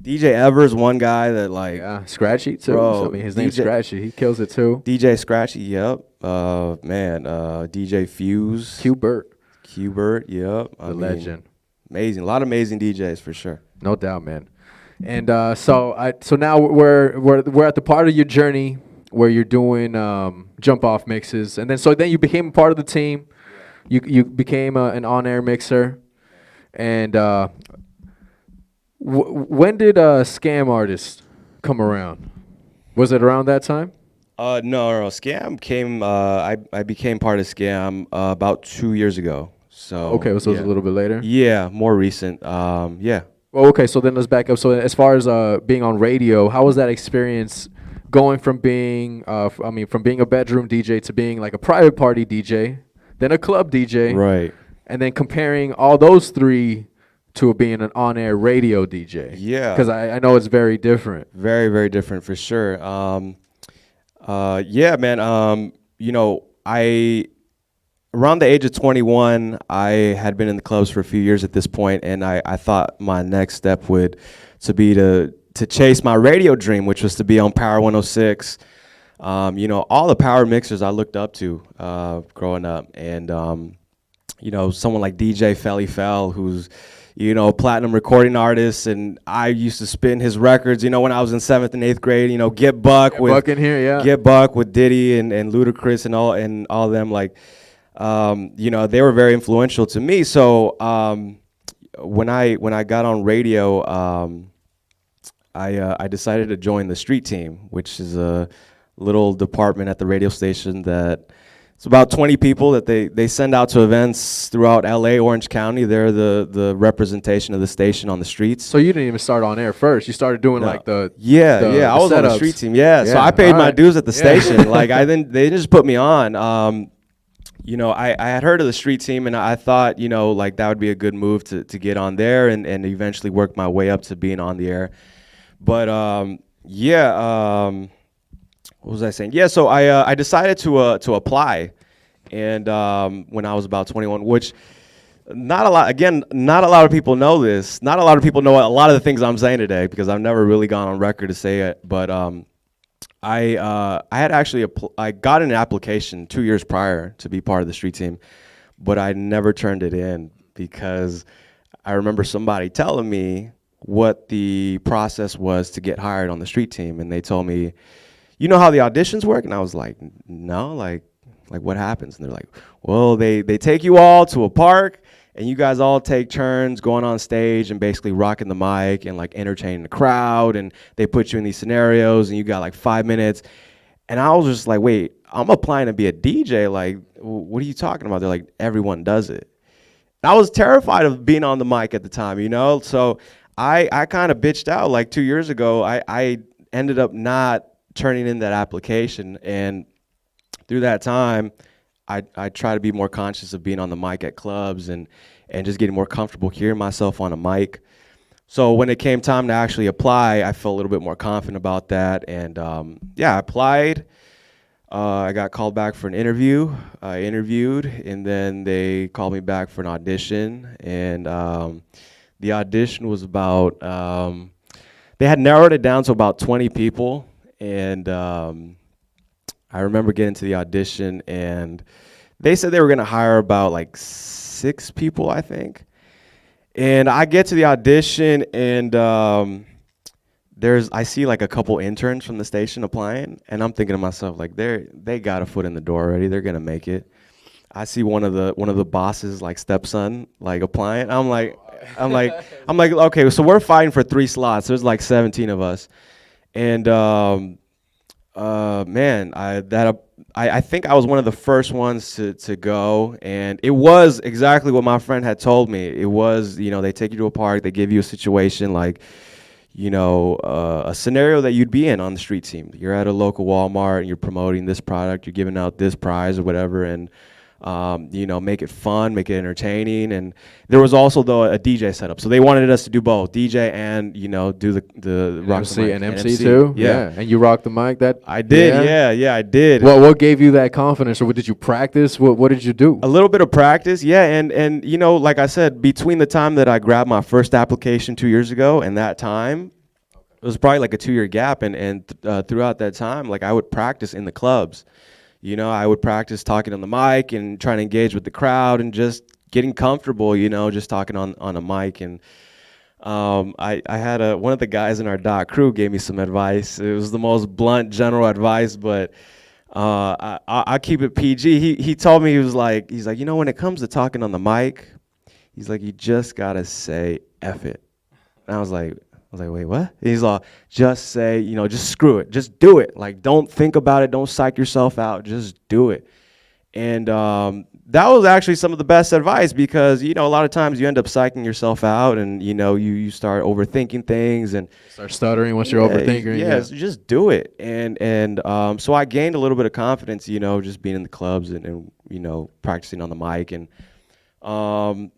DJ Evers, one guy that like Scratchy too. Bro, I mean, his name's Scratchy. He kills it too. DJ Scratchy, yep. Man, DJ Fuse, Qbert, yep. The legend. Amazing, a lot of amazing DJs for sure. No doubt, man. And so now we're at the part of your journey where you're doing jump off mixes, and then you became a part of the team. You became an on-air mixer, and when did Scam Artist come around? Was it around that time? No. Scam came. I became part of Scam about 2 years ago. So okay, so it was a little bit later. Yeah, more recent. Yeah. Well, okay, so then let's back up. So as far as being on radio, how was that experience going from being, from being a bedroom DJ to being like a private party DJ, then a club DJ, right? And then comparing all those three to being an on-air radio DJ. Yeah. Because I know it's very different. Very, very different for sure. Yeah, man. Around the age of 21, I had been in the clubs for a few years at this point, and I thought my next step would be to chase my radio dream, which was to be on Power 106. All the power mixers I looked up to growing up, and someone like DJ Felly Fell, who's platinum recording artist, and I used to spin his records, when I was in 7th and 8th grade, Get Buck in here, yeah. Get Buck with Diddy and Ludacris and all of them, like, they were very influential to me. So when I got on radio, I decided to join the street team, which is a little department at the radio station that it's about 20 people that they send out to events throughout LA, Orange County. They're the representation of the station on the streets. So you didn't even start on air first. You started doing like the I was on the street team. Yeah. So I paid my dues at the station. Like they just put me on. I had heard of the street team, and I thought, like that would be a good move to get on there and eventually work my way up to being on the air. But what was I saying? Yeah, so I decided to apply, and when I was about 21, which not a lot of people know this. Not a lot of people know a lot of the things I'm saying today because I've never really gone on record to say it. But I had actually I got an application 2 years prior to be part of the street team, but I never turned it in because I remember somebody telling me what the process was to get hired on the street team, and they told me, you know how the auditions work? And I was like, no, like what happens? And they're like, well, they take you all to a park, and you guys all take turns going on stage and basically rocking the mic and like entertaining the crowd, and they put you in these scenarios, and you got like 5 minutes. And I was just like, wait, I'm applying to be a DJ. Like, what are you talking about? They're like, everyone does it. And I was terrified of being on the mic at the time, So I kind of bitched out like 2 years ago. ended up not turning in that application. And through that time, I try to be more conscious of being on the mic at clubs and just getting more comfortable hearing myself on a mic. So when it came time to actually apply, I felt a little bit more confident about that. And yeah, I applied. I got called back for an interview. I interviewed, and then they called me back for an audition. And the audition was about, they had narrowed it down to about 20 people. And I remember getting to the audition, and they said they were going to hire about like 6 people, I think. And I get to the audition, and I see like a couple interns from the station applying, and I'm thinking to myself, like, they got a foot in the door already. They're gonna make it. I see one of the bosses, like stepson, like applying. I'm like, okay, so we're fighting for 3 slots. There's like 17 of us, and man, I think I was one of the first ones to go, and it was exactly what my friend had told me. It was, they take you to a park, they give you a situation like, a scenario that you'd be in on the street team. You're at a local Walmart and you're promoting this product, you're giving out this prize or whatever, and make it fun, make it entertaining. And there was also though a DJ setup, so they wanted us to do both DJ and do the rock MC the mic. and MC too. Yeah, and you rocked the mic. That I did. Yeah, I did. What gave you that confidence, or what did you practice? What did you do? A little bit of practice, yeah, and like I said, between the time that I grabbed my first application 2 years ago and that time, it was probably like a 2-year gap, and throughout that time, like I would practice in the clubs. I would practice talking on the mic and trying to engage with the crowd and just getting comfortable, just talking on a mic. And I had one of the guys in our doc crew gave me some advice. It was the most blunt, general advice, but I keep it PG. He told me, he's like, when it comes to talking on the mic, he's like, you just gotta say F it. And I was like, wait, what? He's like, just say, just screw it. Just do it. Like, don't think about it. Don't psych yourself out. Just do it. And that was actually some of the best advice, because, a lot of times you end up psyching yourself out, and, you start overthinking things and start stuttering once you're overthinking. Yeah, so just do it. And so I gained a little bit of confidence, just being in the clubs and practicing on the mic. And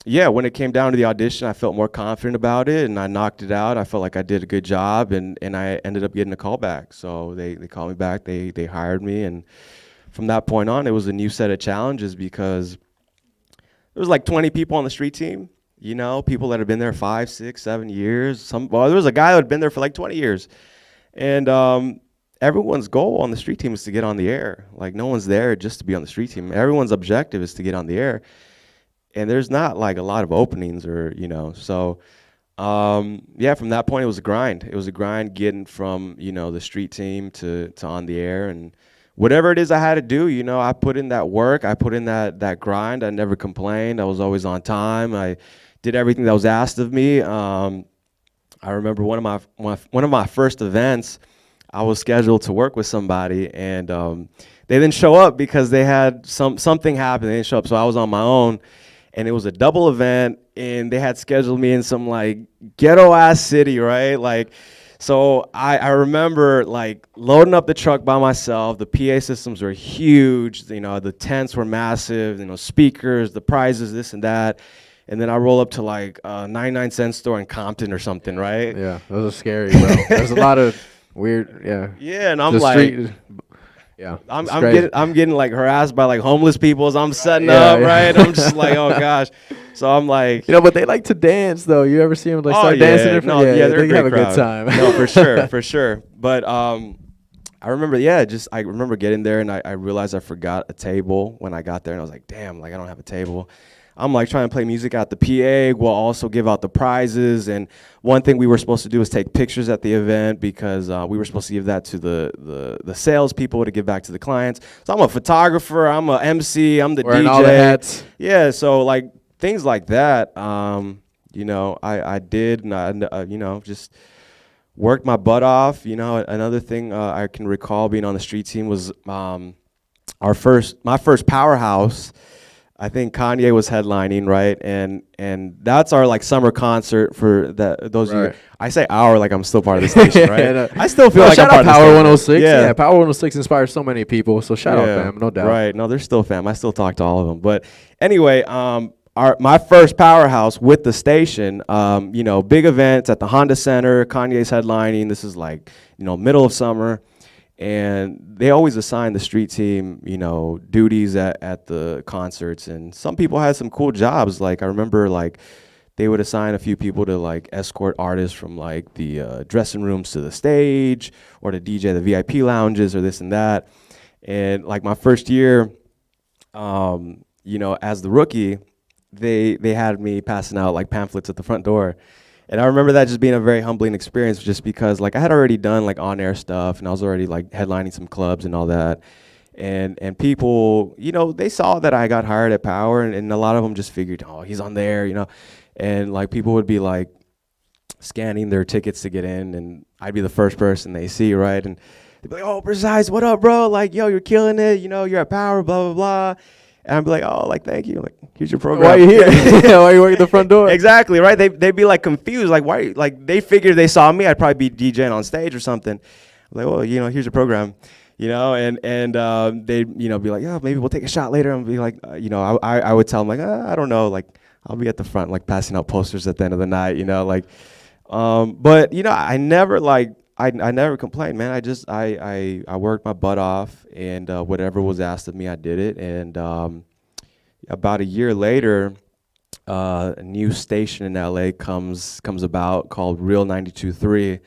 yeah, when it came down to the audition, I felt more confident about it, and I knocked it out. I felt like I did a good job, and I ended up getting a call back. So they called me back, they hired me, and from that point on, it was a new set of challenges, because there was like 20 people on the street team, people that had been there 5, 6, 7 years. There was a guy who had been there for like 20 years. And everyone's goal on the street team is to get on the air. Like, no one's there just to be on the street team. Everyone's objective is to get on the air. And there's not like a lot of openings, or so yeah, from that point it was a grind. It was a grind getting from the street team to on the air, and whatever it is I had to do, I put in that work, I put in that grind. I never complained. I was always on time. I did everything that was asked of me. I remember one of my first events, I was scheduled to work with somebody, and they didn't show up because they had something happen. They didn't show up, so I was on my own. And it was a double event, and they had scheduled me in some like ghetto ass city, right? Like, so I remember like loading up the truck by myself. The PA systems were huge, the tents were massive, speakers, the prizes, this and that. And then I roll up to like a 99-cent store in Compton or something, right? Yeah, those are scary, bro. There's a lot of weird, yeah. Yeah, and I'm like, yeah, I'm getting like harassed by like homeless people as I'm setting up, right? I'm just like, oh gosh. So I'm like, but they like to dance though. You ever see them like start dancing? They're they a great have a crowd. good time. No, for sure. But I remember, I remember getting there, and I realized I forgot a table when I got there, and I was like, damn, like I don't have a table. I'm like trying to play music at the PA while also give out the prizes. And one thing we were supposed to do was take pictures at the event, because we were supposed to give that to the salespeople to give back to the clients. So I'm a photographer, I'm a MC, I'm the Wearing DJ. all the hats. Yeah, so like things like that, I did, and I just worked my butt off. Another thing I can recall being on the street team was my first powerhouse. I think Kanye was headlining, right? And that's our like summer concert for those of you. I say our like I'm still part of the station, right? I still feel like I'm part of the Power station. 106. Yeah, Power 106 inspires so many people. So shout out, fam, no doubt. Right. No, they're still fam. I still talk to all of them. But anyway, my first powerhouse with the station, big events at the Honda Center. Kanye's headlining. This is like, middle of summer. And they always assign the street team, duties at the concerts. And some people had some cool jobs. Like I remember, like they would assign a few people to like escort artists from like the dressing rooms to the stage, or to DJ the VIP lounges, or this and that. And like my first year, as the rookie, they had me passing out like pamphlets at the front door. And I remember that just being a very humbling experience, just because like I had already done like on-air stuff, and I was already like headlining some clubs and all that. And people, they saw that I got hired at Power, and a lot of them just figured, oh, he's on there, And like people would be like scanning their tickets to get in, and I'd be the first person they see, right? And they'd be like, oh, Precise, what up, bro? Like, yo, you're killing it, you're at Power, blah, blah, blah. And I'd be like, oh, like, thank you. Like, here's your program. Why are you here? Why are you working the front door? Exactly, right? They'd be like confused. Like, why? Like, they figured they saw me. I'd probably be DJing on stage or something. I'm like, well, here's your program. And they'd, be like, yeah, maybe we'll take a shot later. And be like, I would tell them, like, I don't know. Like, I'll be at the front, like, passing out posters at the end of the night, But, I never, like, I never complained, man. I worked my butt off, and whatever was asked of me, I did it. And about a year later, a new station in LA comes about called Real 92.3,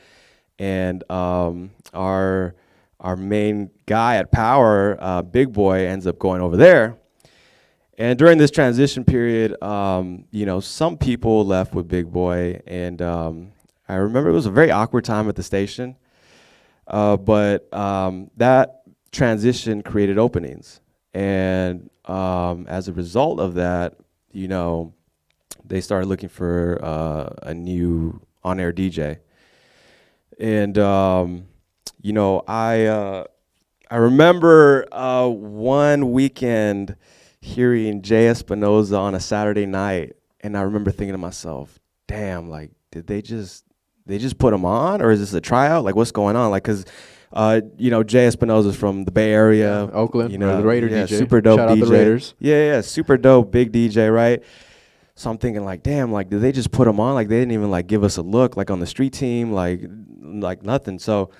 and our main guy at Power, Big Boy, ends up going over there. And during this transition period, some people left with Big Boy, and I remember it was a very awkward time at the station, but that transition created openings. And as a result of that, they started looking for a new on-air DJ. And, I remember one weekend hearing Jay Espinoza on a Saturday night, and I remember thinking to myself, damn, like, did they just put him on, or is this a tryout? Like, what's going on? Like, cause, Jay Espinoza's from the Bay Area, Oakland, the Raider DJ. Super dope Shout DJ. out the Raiders. Yeah, super dope, big DJ, right? So I'm thinking, like, damn, like, did they just put him on? Like, they didn't even like give us a look, like on the street team, like nothing. So,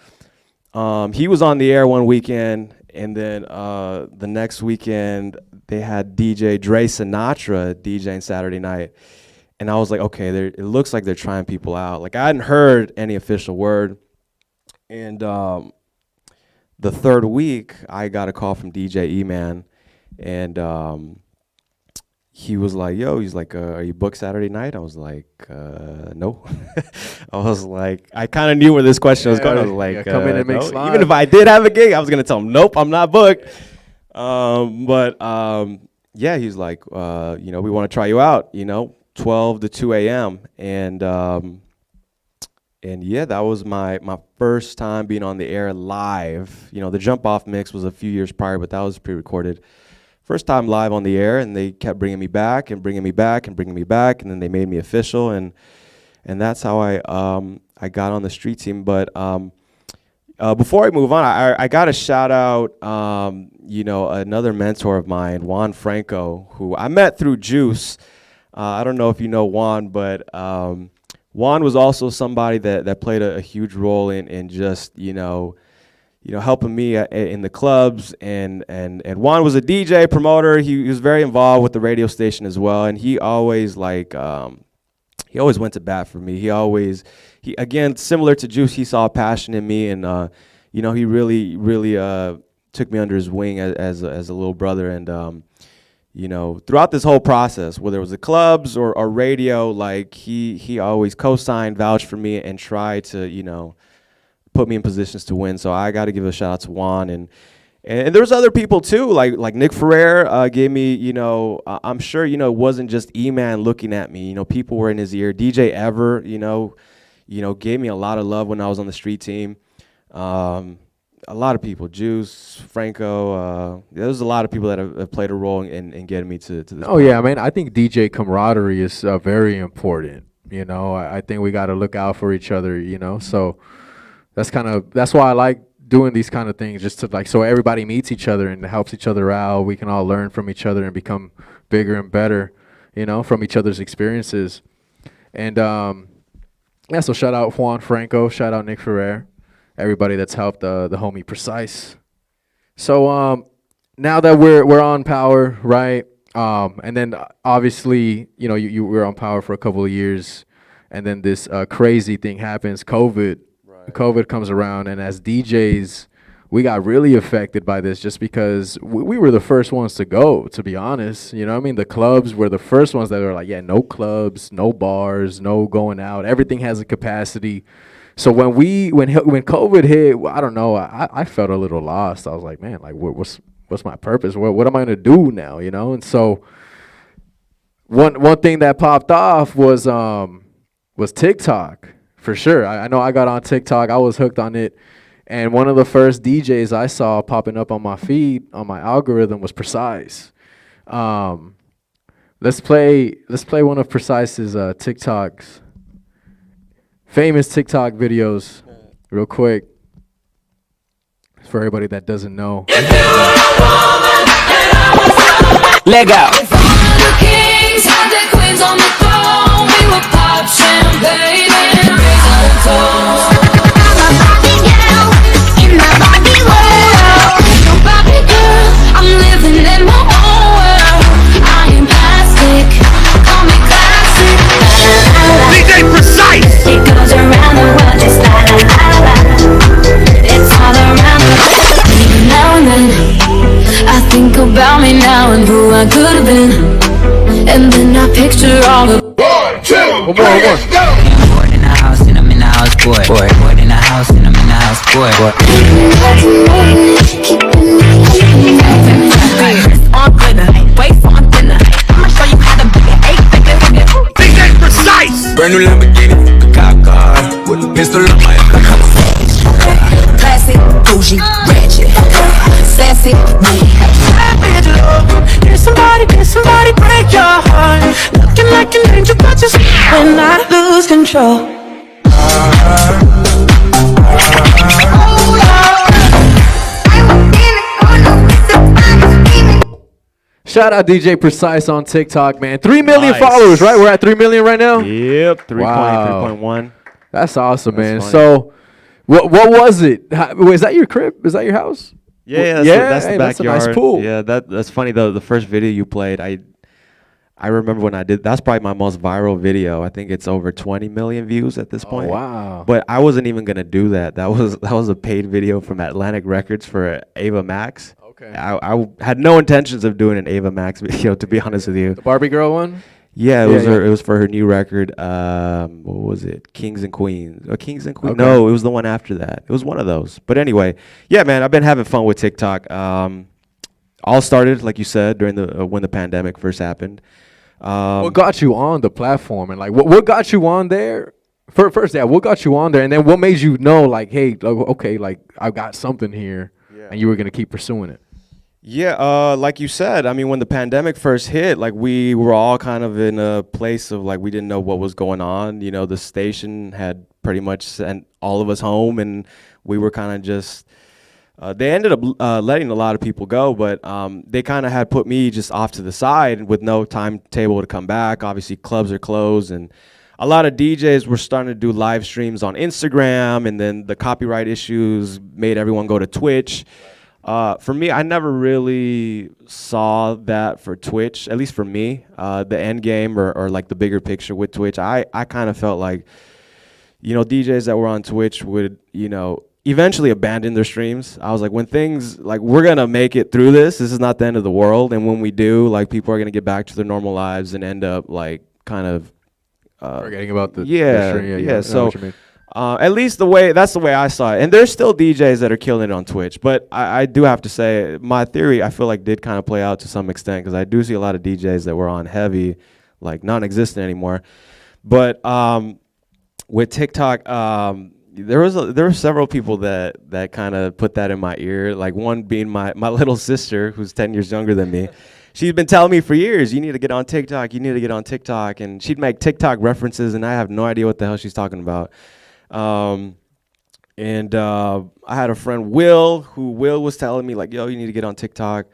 he was on the air one weekend, and then the next weekend they had DJ Dre Sinatra DJing Saturday night. And I was like, okay, it looks like they're trying people out. Like, I hadn't heard any official word. And the third week, I got a call from DJ E-Man. And he was like, yo, he's like, are you booked Saturday night? I was like, no. I was like, I kind of knew where this question was going. I was like, come in and make no. slide. Even if I did have a gig, I was going to tell him, nope, I'm not booked. Yeah, he's like, we want to try you out, 12 to 2 a.m. And yeah, that was my first time being on the air live. The jump off mix was a few years prior, but that was pre-recorded. First time live on the air, and they kept bringing me back and bringing me back and bringing me back, and then they made me official, and that's how I got on the street team. But before I move on, I got to shout out another mentor of mine, Juan Franco, who I met through Juice. I don't know if you know Juan, but Juan was also somebody that played a huge role in just helping me in the clubs, and Juan was a DJ promoter. He was very involved with the radio station as well, and he always went to bat for me. He again, similar to Juice, he saw a passion in me, and he really took me under his wing as a little brother. And throughout this whole process, whether it was the clubs or radio, like he always co-signed, vouched for me, and tried to put me in positions to win. So I got to give a shout out to Juan, and there's other people too, like Nick Ferrer gave me, I'm sure it wasn't just E-Man looking at me. People were in his ear. DJ Ever, gave me a lot of love when I was on the street team. a lot of people, Juice, Franco. There's a lot of people that have played a role in getting me to this. Oh yeah, I mean, I think DJ camaraderie is very important. You know, I think we got to look out for each other. You know, so that's why I like doing these kind of things, just to like so everybody meets each other and helps each other out. We can all learn from each other and become bigger and better. You know, from each other's experiences. And yeah, so shout out Juan Franco, shout out Nick Ferrer, everybody that's helped the homie Precise. So now that we're on Power, right? And then obviously, you know, you were on Power for a couple of years, and then this crazy thing happens, COVID. Right. COVID comes around, and as DJs, we got really affected by this just because we were the first ones to go, to be honest. You know what I mean? The clubs were the first ones that were like, yeah, no clubs, no bars, no going out. Everything has a capacity. So when COVID hit, I don't know, I felt a little lost. I was like, man, like what's my purpose? What am I gonna do now? You know? And so one thing that popped off was TikTok, for sure. I know I got on TikTok. I was hooked on it. And one of the first DJs I saw popping up on my feed, on my algorithm, was Precise. Let's play one of Precise's TikToks, famous TikTok videos, real quick, for everybody that doesn't know. Leg out. If all the kings had their queens on the throne, we would pop champagne and raise our toast. Precise. It goes around the world just la la la la. It's all around the world. Now and then I think about me now and who I could have been, and then I picture all the 1, 2, 3, let's go. Bored in the house and I'm in the house, boy. Bored in the house and I'm in the house, boy. On glitter, wait for dinner. I'ma show you how to be an 8-figure. DJ Precise. Brand new Lamborghini, a cop car with a pistol on my head. Classic, bougie, ratchet, sassy, can somebody break your heart? Looking like an angel, but just when I lose control. Shout out DJ Precise on TikTok, man. 3 million Nice. followers, right? We're at 3 million right now? Yep, 3.1. Wow. 3.1. That's awesome, That's man. funny. So what was it? Is that your crib? Is that your house? Yeah, that's the hey, backyard. that's a nice pool. Yeah, that's funny though. The first video you played, I remember when I did. That's probably my most viral video. I think it's over 20 million views at this point. Wow. But I wasn't even gonna do that. That was a paid video from Atlantic Records for Ava Max. Okay. I had no intentions of doing an Ava Max video, to be honest with you. The Barbie girl one? Yeah, it Yeah, was yeah. it was for her new record. What was it? Kings and Queens. Kings and Queens. Okay. No, it was the one after that. It was one of those. But anyway, yeah, man, I've been having fun with TikTok. All started, like you said, during the when the pandemic first happened. What got you on the platform, and like what got you on there? First, yeah, what got you on there, and then what made you know, like, hey, okay, like I got something here, and you were gonna keep pursuing it. Yeah, like you said, I mean, when the pandemic first hit, like we were all kind of in a place of like we didn't know what was going on. You know, the station had pretty much sent all of us home, and we were kind of just. They ended up letting a lot of people go, but they kind of had put me just off to the side with no timetable to come back. Obviously, clubs are closed, and a lot of DJs were starting to do live streams on Instagram, and then the copyright issues made everyone go to Twitch. For me, I never really saw that for Twitch, at least for me, the end game or like the bigger picture with Twitch. I kind of felt like, you know, DJs that were on Twitch would, you know, eventually abandon their streams. I was like, when things, like, we're going to make it through this. This is not the end of the world. And when we do, like, people are going to get back to their normal lives and end up, like, kind of. Forgetting about the Yeah, stream. yeah. I know So what you mean. at least that's the way I saw it. And there's still DJs that are killing it on Twitch. But I do have to say, my theory, I feel like, did kind of play out to some extent, because I do see a lot of DJs that were on heavy, like, non-existent anymore. But with TikTok, there were several people that kind of put that in my ear. Like one being my little sister, who's 10 years younger than me. She's been telling me for years, you need to get on TikTok, you need to get on TikTok. And she'd make TikTok references, and I have no idea what the hell she's talking about. And I had a friend, Will was telling me, like, yo, you need to get on TikTok.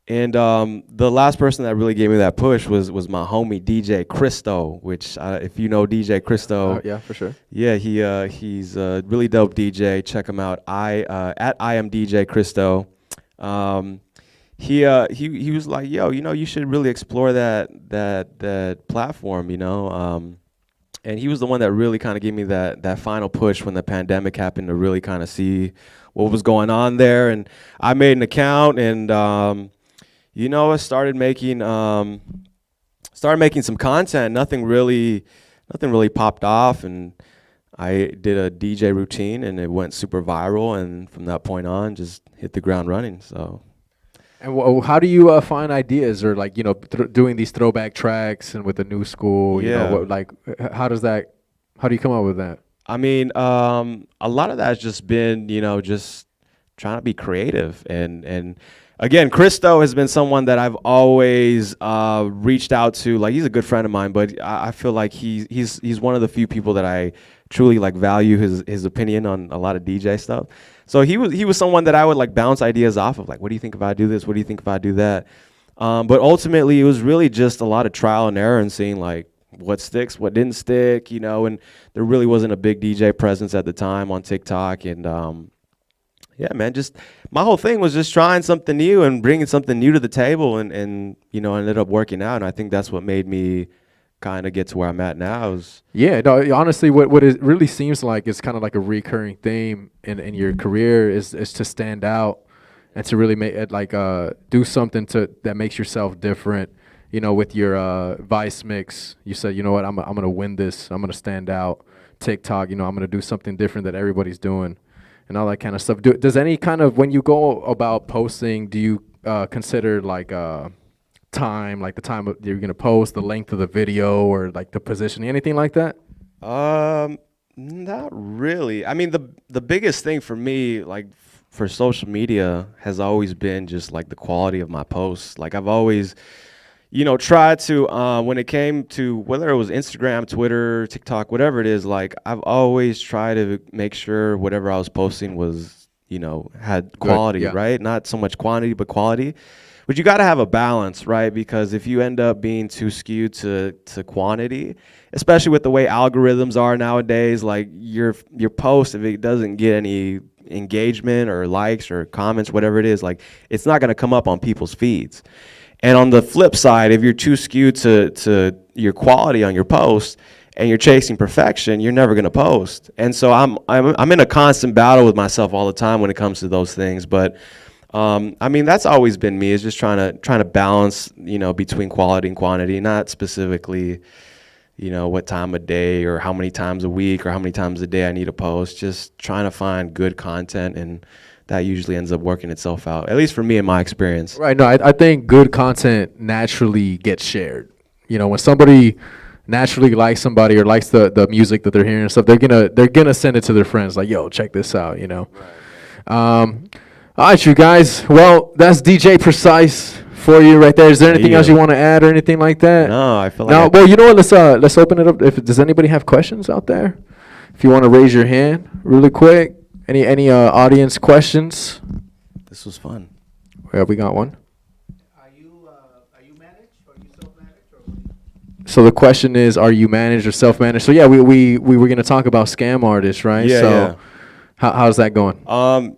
And the last person that really gave me that push was my homie DJ Christo, which if you know DJ Christo, yeah, for sure. Yeah, he's a really dope DJ. Check him out. At I am DJ Christo. He was like, yo, you should really explore that platform, and he was the one that really kind of gave me that final push when the pandemic happened to really kind of see what was going on there. And I made an account, and I started making some content. Nothing really popped off, and I did a DJ routine, and it went super viral. And from that point on, just hit the ground running. So. And how do you find ideas, or like doing these throwback tracks and with the new school? How do you come up with that? I mean, a lot of that has just been just trying to be creative, and again, Christo has been someone that I've always reached out to. Like, he's a good friend of mine, but I feel like he's one of the few people that I truly like value his opinion on a lot of DJ stuff. So he was someone that I would like bounce ideas off of, like, what do you think if I do this? What do you think if I do that? But ultimately, it was really just a lot of trial and error and seeing like what sticks, what didn't stick, and there really wasn't a big DJ presence at the time on TikTok. And yeah, man, just my whole thing was just trying something new and bringing something new to the table, and ended up working out. And I think that's what made me kind of get to where I'm at now. Yeah, no, honestly, what it really seems like is kind of like a recurring theme in your career is to stand out and to really make it like do something that makes yourself different. With your Vice mix, you said, what, I'm gonna win this. I'm gonna stand out. TikTok, I'm gonna do something different that everybody's doing, and all that kind of stuff. Does any kind of, when you go about posting, do you consider like time, like the time you're gonna post, the length of the video, or like the positioning, anything like that? Not really. I mean, the biggest thing for me, like for social media, has always been just like the quality of my posts. Like, I've always tried to, when it came to whether it was Instagram, Twitter, TikTok, whatever it is, like, I've always tried to make sure whatever I was posting was, had quality, yeah. Right? Not so much quantity, but quality. But you got to have a balance, right? Because if you end up being too skewed to quantity, especially with the way algorithms are nowadays, like your post, if it doesn't get any engagement or likes or comments, whatever it is, like, it's not going to come up on people's feeds. And on the flip side, if you're too skewed to your quality on your post and you're chasing perfection, you're never going to post. And so I'm in a constant battle with myself all the time when it comes to those things. But I mean, that's always been me, is just trying to balance, between quality and quantity, not specifically, what time of day or how many times a week or how many times a day I need to post. Just trying to find good content, and that usually ends up working itself out, at least for me in my experience. Right. No, I think good content naturally gets shared. When somebody naturally likes somebody or likes the music that they're hearing and stuff, they're gonna send it to their friends, like, yo, check this out. Right. All right, you guys. Well, that's DJ Precise for you right there. Is there anything else you want to add or anything like that? No, I feel like. Well, you know what? Let's open it up. Does anybody have questions out there? If you want to raise your hand really quick. Any audience questions? This was fun. Yeah, we got one. Are you managed, or are you self-managed? So the question is, are you managed or self-managed? So yeah, we were gonna talk about scam artists, right? Yeah. So Yeah. How's that going?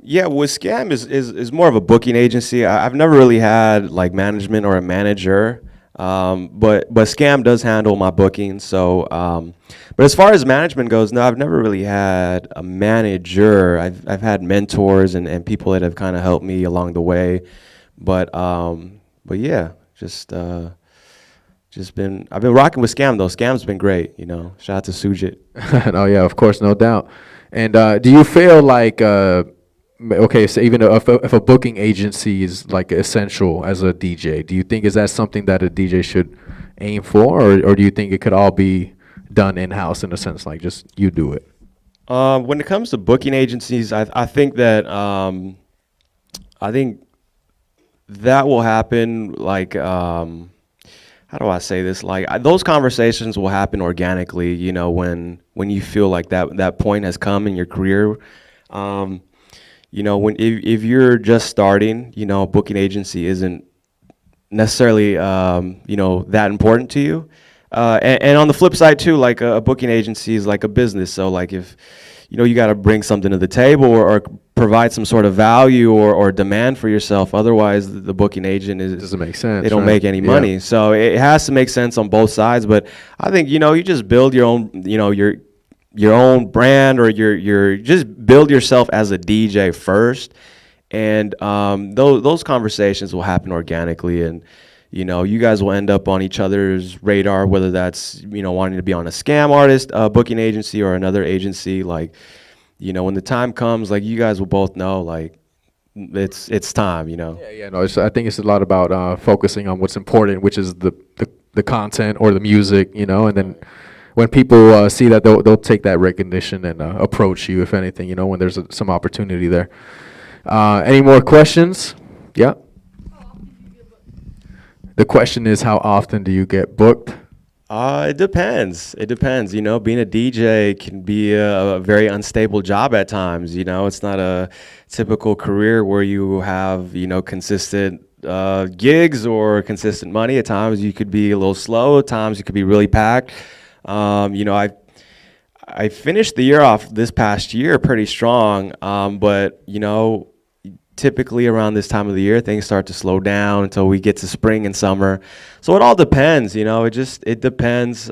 Yeah, with Scam is more of a booking agency. I've never really had like management or a manager, but Scam does handle my bookings. So, but as far as management goes, no, I've never really had a manager. I've had mentors and people that have kind of helped me along the way, but yeah, I've been rocking with Scam though. Scam's been great, Shout out to Sujit. Oh yeah, of course, no doubt. And do you feel like, okay, so even if a booking agency is like essential as a DJ, do you think is that something that a DJ should aim for, or do you think it could all be done in-house in a sense, like just you do it? When it comes to booking agencies, I think that I think that will happen. Like, how do I say this? Like, those conversations will happen organically. You know, when you feel like that point has come in your career. You know, if you're just starting, you know, a booking agency isn't necessarily you know, that important to you. And on the flip side too, like a booking agency is like a business. So like if, you know, you got to bring something to the table or provide some sort of value or demand for yourself. Otherwise, the booking agent Doesn't make sense. they don't right? make any money. So it has to make sense on both sides. But I think, you know, you just build your own, you know, your own brand, or your just build yourself as a DJ first. And those conversations will happen organically, and you know, you guys will end up on each other's radar, whether that's, you know, wanting to be on a scam artist booking agency or another agency. Like, you know, when the time comes, like, you guys will both know, like, it's time, you know. Yeah. No, I think it's a lot about focusing on what's important, which is the content or the music, you know, and then when people see that, they'll take that recognition and approach you, if anything, you know, when there's some opportunity there. Any more questions? Yeah. The question is, how often do you get booked? It depends. It depends. You know, being a DJ can be a very unstable job at times. You know, it's not a typical career where you have, you know, consistent gigs or consistent money. At times you could be a little slow. At times you could be really packed. You know, I finished the year off this past year pretty strong, but, you know, typically around this time of the year, things start to slow down until we get to spring and summer. So it all depends, you know, it depends.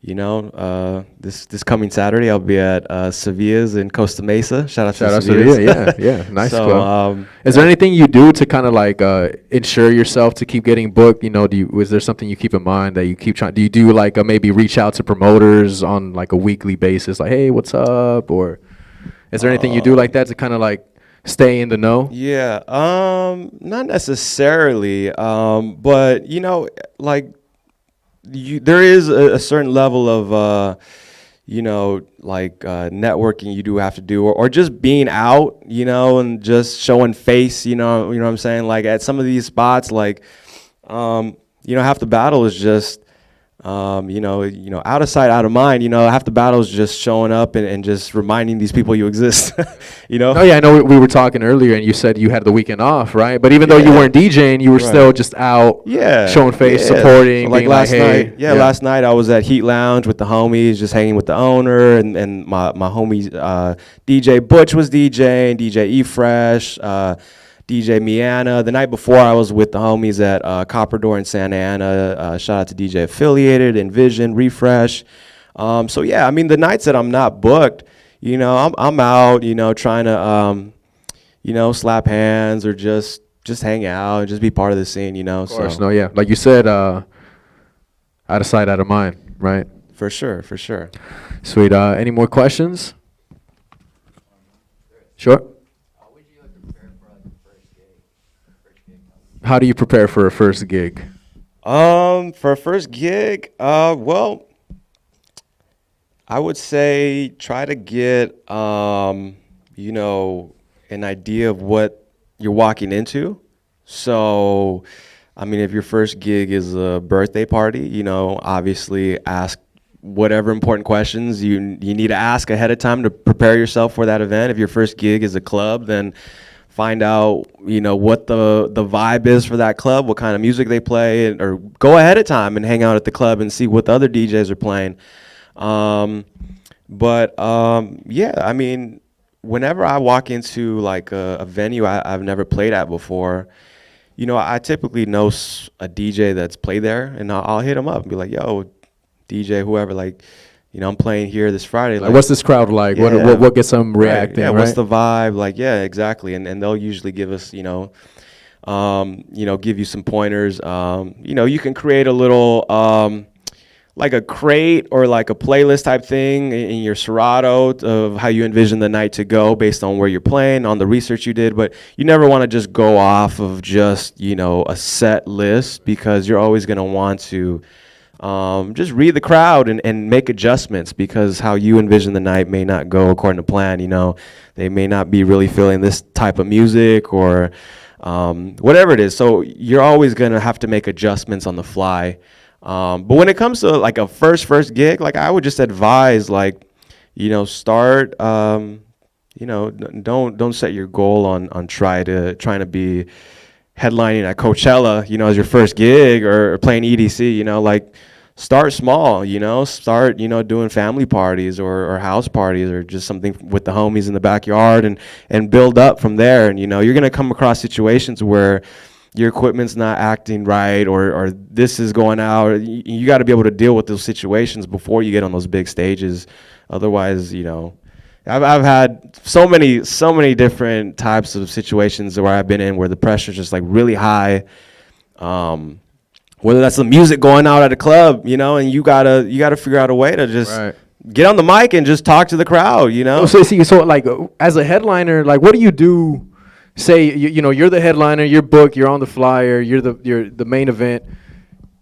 You know, this coming Saturday, I'll be at Sevilla's in Costa Mesa. Shout out to Sevilla. Yeah, nice so, club. Is there anything you do to kind of like ensure yourself to keep getting booked? You know, is there something you keep in mind that you keep trying? Do you do like maybe reach out to promoters on like a weekly basis, like, hey, what's up? Or is there anything you do like that to kind of like stay in the know? Yeah, not necessarily, but you know, like, there is a certain level of you know, like networking you do have to do, or just being out, you know, and just showing face, you know what I'm saying? Like at some of these spots, like you know, half the battle is just you know, out of sight, out of mind. You know, half the battle is just showing up and just reminding these people you exist. You know? Oh yeah, I know we were talking earlier, and you said you had the weekend off, right? But even though you weren't DJing, you were still just out, showing face, supporting. Like being last like, hey, night, last night I was at Heat Lounge with the homies, just hanging with the owner, and my homies, DJ Butch was DJing, DJ E Fresh, DJ Miana. The night before, I was with the homies at Copper Door in Santa Ana. Shout out to DJ Affiliated, Envision, Refresh. So yeah, I mean, the nights that I'm not booked, you know, I'm out, you know, trying to, you know, slap hands or just hang out and just be part of the scene, you know. Of course, no, yeah, like you said, out of sight, out of mind, right? For sure, for sure. Sweet. Any more questions? Sure. How do you prepare for a first gig? For a first gig, well, I would say try to get, you know, an idea of what you're walking into. So, I mean, if your first gig is a birthday party, you know, obviously ask whatever important questions you need to ask ahead of time to prepare yourself for that event. If your first gig is a club, then find out, you know, what the vibe is for that club, what kind of music they play, or go ahead of time and hang out at the club and see what the other DJs are playing. Yeah, I mean, whenever I walk into like a venue I've never played at before, you know, I typically know a DJ that's played there, and I'll hit him up and be like, yo, DJ, whoever, like, you know, I'm playing here this Friday. Like, what's this crowd like? Yeah, what gets them reacting? Yeah, right? What's the vibe? Like, yeah, exactly. And they'll usually give us, you know, give you some pointers. You know, you can create a little, like a crate or like a playlist type thing in your Serato of how you envision the night to go based on where you're playing, on the research you did. But you never want to just go off of just, you know, a set list, because you're always going to want to just read the crowd and make adjustments, because how you envision the night may not go according to plan. You know, they may not be really feeling this type of music or whatever it is. So you're always gonna have to make adjustments on the fly. But when it comes to like a first gig, like I would just advise, like, you know, start. You know, don't set your goal on trying to be headlining at Coachella, you know, as your first gig, or playing EDC. You know, like, start small. You know, start, you know, doing family parties or house parties, or just something with the homies in the backyard, and build up from there. And you know, you're gonna come across situations where your equipment's not acting right, or this is going out. You got to be able to deal with those situations before you get on those big stages. Otherwise, you know, I've had so many different types of situations where I've been in where the pressure's just like really high. Whether that's the music going out at a club, you know, and you gotta figure out a way to just get on the mic and just talk to the crowd, you know. So like, as a headliner, like, what do you do? Say you know, you're the headliner, you're booked, you're on the flyer, you're the main event,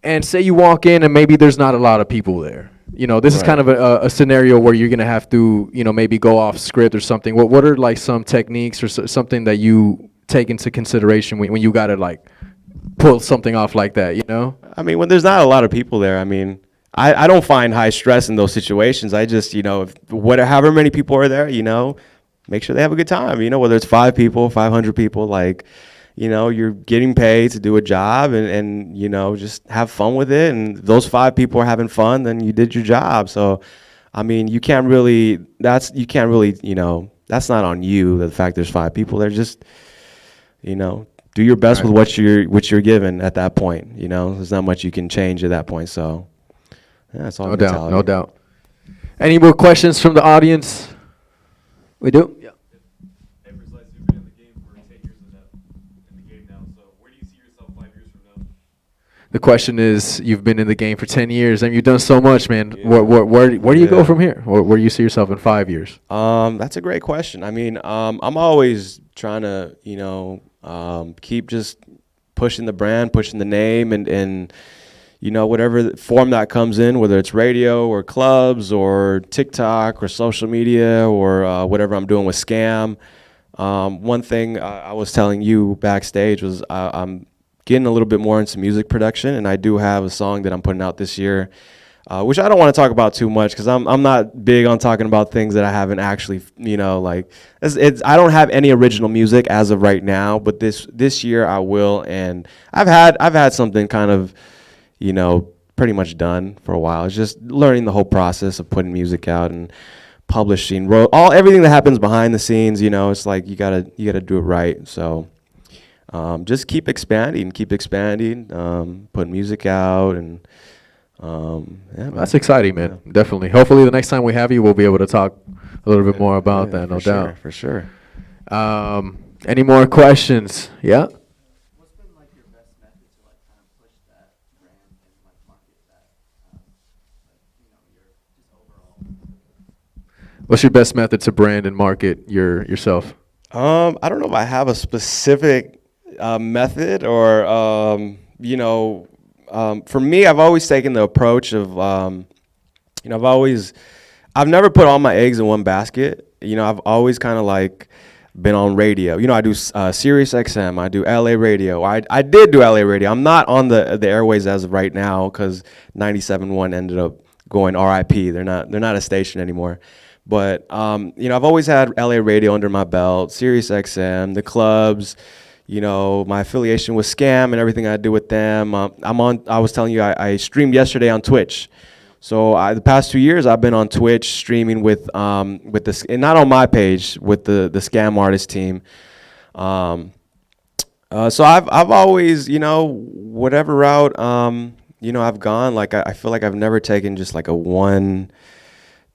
and say you walk in and maybe there's not a lot of people there. You know, this is kind of a scenario where you're gonna have to, you know, maybe go off script or something. What are like some techniques or something that you take into consideration when you gotta like pull something off like that? You know, I mean, when there's not a lot of people there, I mean, I don't find high stress in those situations. I just, you know, however many people are there, you know, make sure they have a good time. You know, whether it's 5 people, 500 people, like, you know, you're getting paid to do a job, and you know, just have fun with it. And if those 5 people are having fun, then you did your job. So, I mean, you can't really, you know, that's not on you, the fact there's 5 people there. Just, you know, do your best with what you're given at that point. You know, there's not much you can change at that point. So, yeah, that's all. No doubt. Any more questions from the audience? We do? Yeah. You've been in the game for 10 years in the game now. So where do you see yourself 5 years from now? The question is, you've been in the game for 10 years and you've done so much, man. Yeah. Where do you go from here? Where do you see yourself in 5 years? That's a great question. I mean, I'm always trying to, you know, keep just pushing the brand, pushing the name, and you know, whatever form that comes in, whether it's radio or clubs or TikTok or social media or whatever I'm doing with Scam. One thing I was telling you backstage was I'm getting a little bit more into music production, and I do have a song that I'm putting out this year, which I don't want to talk about too much because I'm not big on talking about things that I haven't actually, you know, like I don't have any original music as of right now, but this year I will, and I've had something kind of, you know, pretty much done for a while. It's just learning the whole process of putting music out and publishing, everything that happens behind the scenes. You know, it's like you gotta do it right. So just keep expanding, putting music out, and yeah, that's exciting, man. Yeah. Definitely. Hopefully, the next time we have you, we'll be able to talk a little bit more about that. No doubt. For sure. Any more questions? Yeah. What's your best method to brand and market yourself? I don't know if I have a specific method or, you know, for me, I've always taken the approach of, you know, I've never put all my eggs in one basket. You know, I've always kind of like been on radio. You know, I do Sirius XM, I do LA radio. I did do LA radio. I'm not on the airwaves as of right now because 97.1 ended up going RIP. They're not a station anymore. But, you know, I've always had LA radio under my belt, Sirius XM, the clubs, you know, my affiliation with Scam and everything I do with them. I was telling you, I streamed yesterday on Twitch. So the past 2 years, I've been on Twitch streaming with this, and not on my page, with the Scam artist team. So I've always, you know, whatever route, you know, I've gone, like, I feel like I've never taken just like a one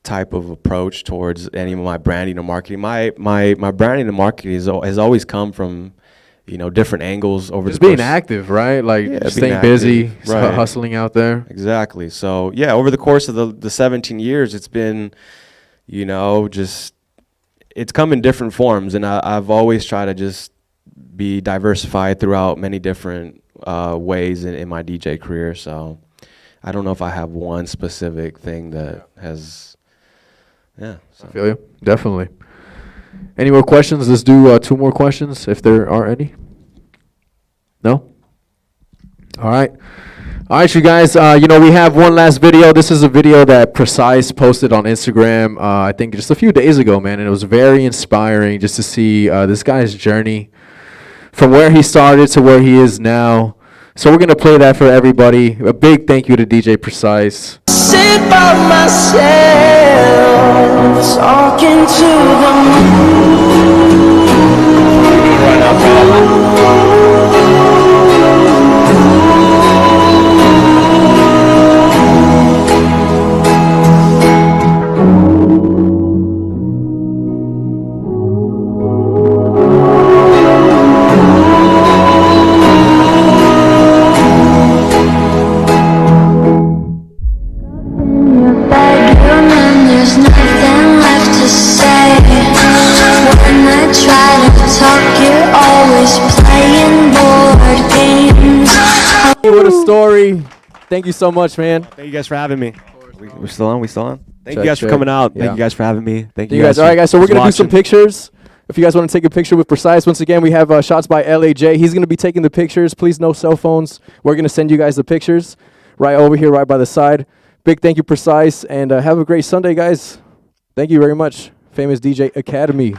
type of approach towards any of my branding or marketing. My branding and marketing has always come from, you know, different angles over just being active, right? Like staying busy, right. Hustling out there. Exactly. So yeah, over the course of the 17 years, it's been, you know, just it's come in different forms, and I've always tried to just be diversified throughout many different ways in my DJ career. So I don't know if I have one specific thing that has, yeah. So. I feel you. Definitely. Any more questions? Let's do 2 more questions if there are any. No? All right. All right, you guys, you know, we have one last video. This is a video that Precise posted on Instagram, I think just a few days ago, man, and it was very inspiring just to see this guy's journey from where he started to where he is now. So we're going to play that for everybody. A big thank you to DJ Precise. Sit by myself, talking to the moon. There's nothing left to say. When I try to talk, you're always playing board games. What a story. Thank you so much, man. Thank you guys for having me. We're still on? We still on? Thank Check, you guys for check. coming out. Yeah. Thank you guys for having me. Thank You you guys, all right, guys. So we're gonna do some watching. pictures. If you guys want to take a picture with Precise, once again, we have shots by LAJ. He's gonna be taking the pictures. Please, no cell phones. We're gonna send you guys the pictures right over here, right by the side. Big thank you, Precise, and have a great Sunday, guys. Thank you very much, Famous DJ Academy.